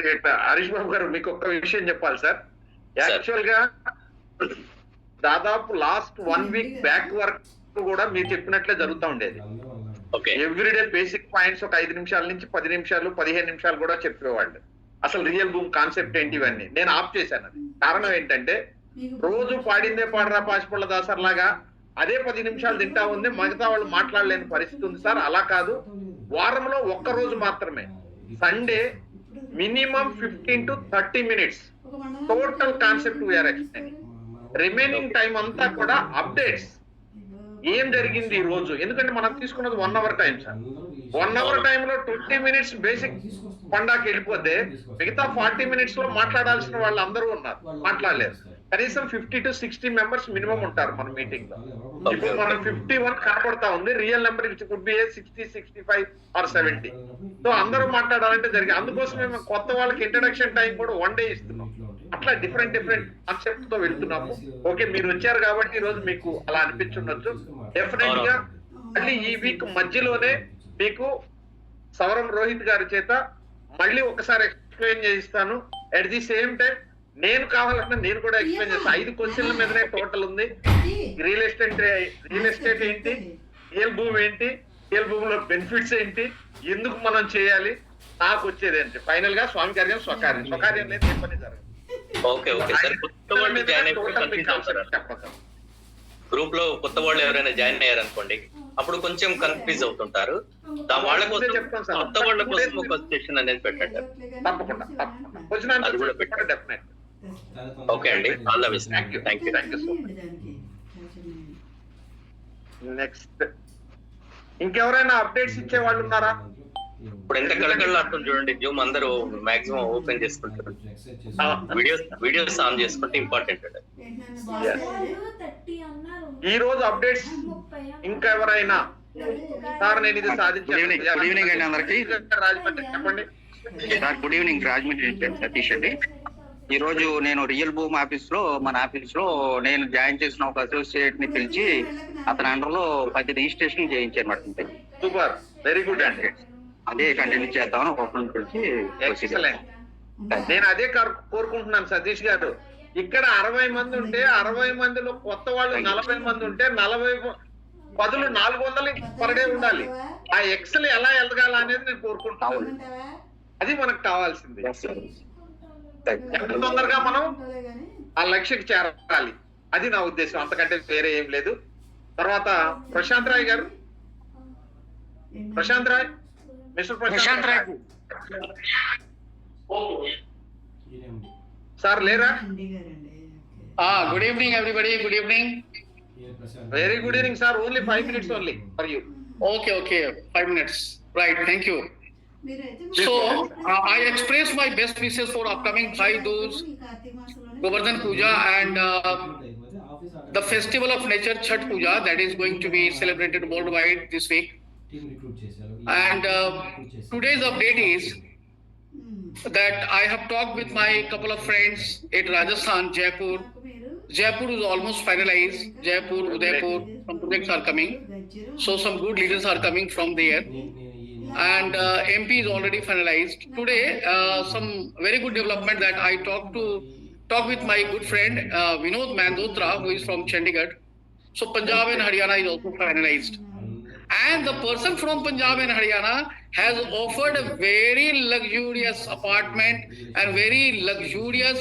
Harish Babu garu, మీకు ఒక్క విషయం చెప్పాలి సార్. యాక్చువల్ గా దాదాపు లాస్ట్ 1 వీక్ బ్యాక్ వర్క్ కూడా మీరు చెప్పినట్లే జరుగుతూ ఉండేది. ఎవ్రీడే బేసిక్ పాయింట్స్ ఒక 5 నిమిషాల నుంచి 10 నిమిషాలు 15 నిమిషాలు కూడా చెప్పేవాళ్ళు. అసలు రియల్ భూమి కాన్సెప్ట్ ఏంటి ఇవన్నీ నేను ఆఫ్ చేశాను. అది కారణం ఏంటంటే రోజు పాడిందే పాడరా పాచిపళ్ళ దాసర్లాగా అదే 10 నిమిషాలు తింటా ఉంది, మిగతా వాళ్ళు మాట్లాడలేని పరిస్థితి ఉంది సార్. అలా కాదు, వారంలో ఒక్క రోజు మాత్రమే Sunday minimum 15 to 30 minutes total concept we're explaining. Remaining time అంతా కూడా అప్డేట్స్, ఏం జరిగింది ఈ రోజు. ఎందుకంటే మనం తీసుకున్నది 1 hour టైం సార్. 1 hour టైంలో 20 minutes బేసిక్ పండాకి వెళ్ళిపోతే మిగతా 40 minutes లో మాట్లాడాల్సిన వాళ్ళు అందరూ ఉన్నారు, మాట్లాడలేరు. కనీసం 50 to 60 members మినిమం ఉంటారు మన మీటింగ్ లో. ఇప్పుడు మనం 51 కనపడతా ఉంది. Real number could be 60, 65 or 70. So అందరూ మాట్లాడాలంటే జరిగింది. అందుకోసమే మేము కొత్త వాళ్ళకి ఇంట్రడక్షన్ టైం కూడా 1 day ఇస్తున్నాం. అట్లా డిఫరెంట్ కాన్సెప్ట్ తో వెళ్తున్నాము. ఓకే, మీరు వచ్చారు కాబట్టి ఈ రోజు మీకు అలా అనిపించుండొచ్చు. డెఫినెట్ గా మళ్ళీ ఈ వీక్ మధ్యలోనే మీకు సవరం రోహిత్ గారి చేత మళ్ళీ ఒకసారి ఎక్స్ప్లెయిన్ చేయిస్తాను. అట్ ది సేమ్ టైం నేను కావాలంటే నేను కూడా ఎక్స్ప్లెయిన్ చేస్తాను. 5 క్వశ్చన్ల మీదనే టోటల్ ఉంది. రియల్ ఎస్టేట్ ఏంటి, రియల్ భూమి ఏంటి, రియల్ భూమిలో బెనిఫిట్స్ ఏంటి, ఎందుకు మనం చేయాలి, నాకు వచ్చేది ఏంటి, ఫైనల్ గా స్వామి కార్యం స్వకార్యం లేదు, ఏ పని జరగదు. Okay sir. కొత్త వాళ్ళు జాయిన్ అయిపోయి గ్రూప్ లో కొత్త వాళ్ళు ఎవరైనా జాయిన్ అయ్యారు అనుకోండి, అప్పుడు కొంచెం కన్ఫ్యూజ్ అవుతుంటారు. వాళ్ళ కోసం కొత్త వాళ్ళ కోసం ఒక సెషన్ అనేది పెట్టండి. తప్పకుండా అది కూడా పెట్టండి. ఓకే అండి, all the best. Thank you. Next ఇంకెవరైనా అప్డేట్స్ ఇచ్చే వాళ్ళు ఉన్నారా? ఇప్పుడు ఎంత కళకళలాడుతుంది చూడండి, జూమ్ అందరూ మాక్సిమం ఓపెన్ చేసుకుంటారు. వీడియోస్ ఆన్ చేసుకుంటే ఇంపార్టెంట్ అండి. ఈ రోజు అప్డేట్స్ ఇంకా ఎవరైనా? సార్ నేను ఇది సాధించాను. గుడ్ ఈవినింగ్ అండి అందరికి. రాజమండ్రి చెప్పండి సార్. గుడ్ ఈవినింగ్, రాజమండ్రి నుంచి సతీష్ అండి. ఈ రోజు నేను రియల్ భూమి మన ఆఫీస్ లో నేను జాయిన్ చేసిన ఒక అసోసియేట్ ని పిలిచి అతని అండర్ లో 10 రిజిస్ట్రేషన్ చేయించాను అనమాట. సూపర్, వెరీ గుడ్ అండి. అదే కంటిన్యూ చేద్దామని ఒకరిని పిలిచి నేను అదే కోరుకుంటున్నాను సతీష్ గారు. ఇక్కడ 60 మంది ఉంటే 60 మందిలో కొత్త వాళ్ళు 40 మంది ఉంటే 40 బదులు 400 పర్ డే ఉండాలి. ఆ ఎక్సెల్ ఎలా ఎదగాల అనేది నేను కోరుకుంటాను. అది మనకు కావాల్సింది. ఎంత తొందరగా మనం ఆ లక్ష్యకి చేరాలి, అది నా ఉద్దేశం. అంతకంటే వేరే ఏం లేదు. తర్వాత ప్రశాంత్ రాయ్ గారు ప్రశాంత్ రాయ్, మిస్టర్ ప్రశాంత్ రాయ్ సార్ లేరా? Good evening everybody, good evening. Very good evening sir, only 5 minutes only for you. Okay, 5 minutes. Right, thank you. So, I express my best wishes for upcoming Bhai Dooj, Govardhan Puja and the festival of nature Chhath Puja that is going to be celebrated worldwide this week. And today's update is that I have talked with my couple of friends at Rajasthan, Jaipur. Jaipur is almost finalized. Jaipur, Udaipur, some projects are coming. So some good leaders are coming from there. And MP is already finalized. Today, some very good development that I talk with my good friend Vinod Mandotra, who is from Chandigarh. So Punjab and Haryana is also finalized. And the person from Punjab and Haryana has offered a very luxurious apartment and very luxurious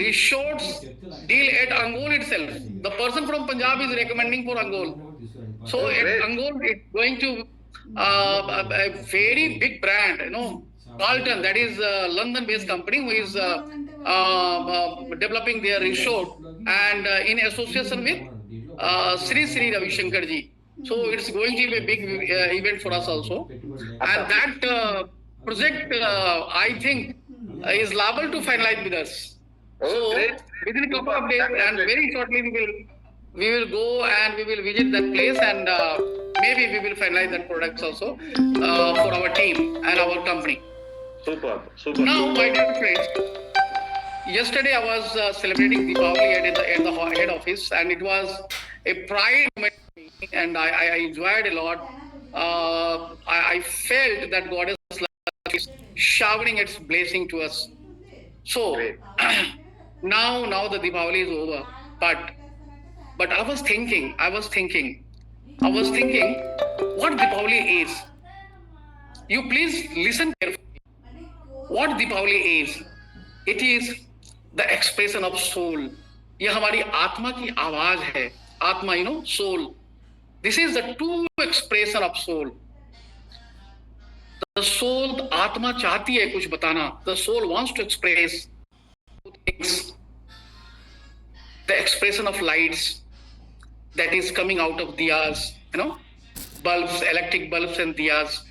resorts deal at Angol itself. The person from Punjab is recommending for Angol. So at Angol, it's going to a very big brand, Carlton, that is a London-based company who is developing their resort and in association with Sri Ravi Shankar ji. So it's going to be a big event for us also. And that project, I think, is liable to finalize with us. So within a couple of days and very shortly we will go and we will visit that place and maybe we will finalize that products also for our team and our company. Super. Now, my dear friends, yesterday I was celebrating Deepavali at the head office and it was a pride moment and I enjoyed a lot. I felt that God is showering its blessing to us. So now the Deepavali is over, but I was thinking what Deepavali is. You please listen carefully. What Deepavali is? It is the expression of soul. ये हमारी आत्मा की आवाज है. आत्मा, soul. This is the true expression of soul. The soul, आत्मा चाहती है कुछ बताना. The soul wants to express things. The expression of lights that is coming out of diyas, bulbs, electric bulbs and diyas.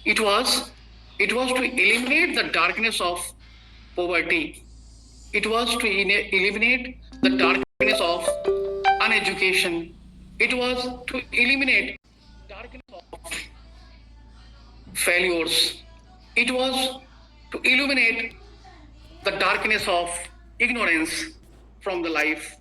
It was to eliminate the darkness of poverty. It was to eliminate the darkness of uneducation. It was to eliminate darkness of failures. It was to illuminate the darkness of ignorance from the life.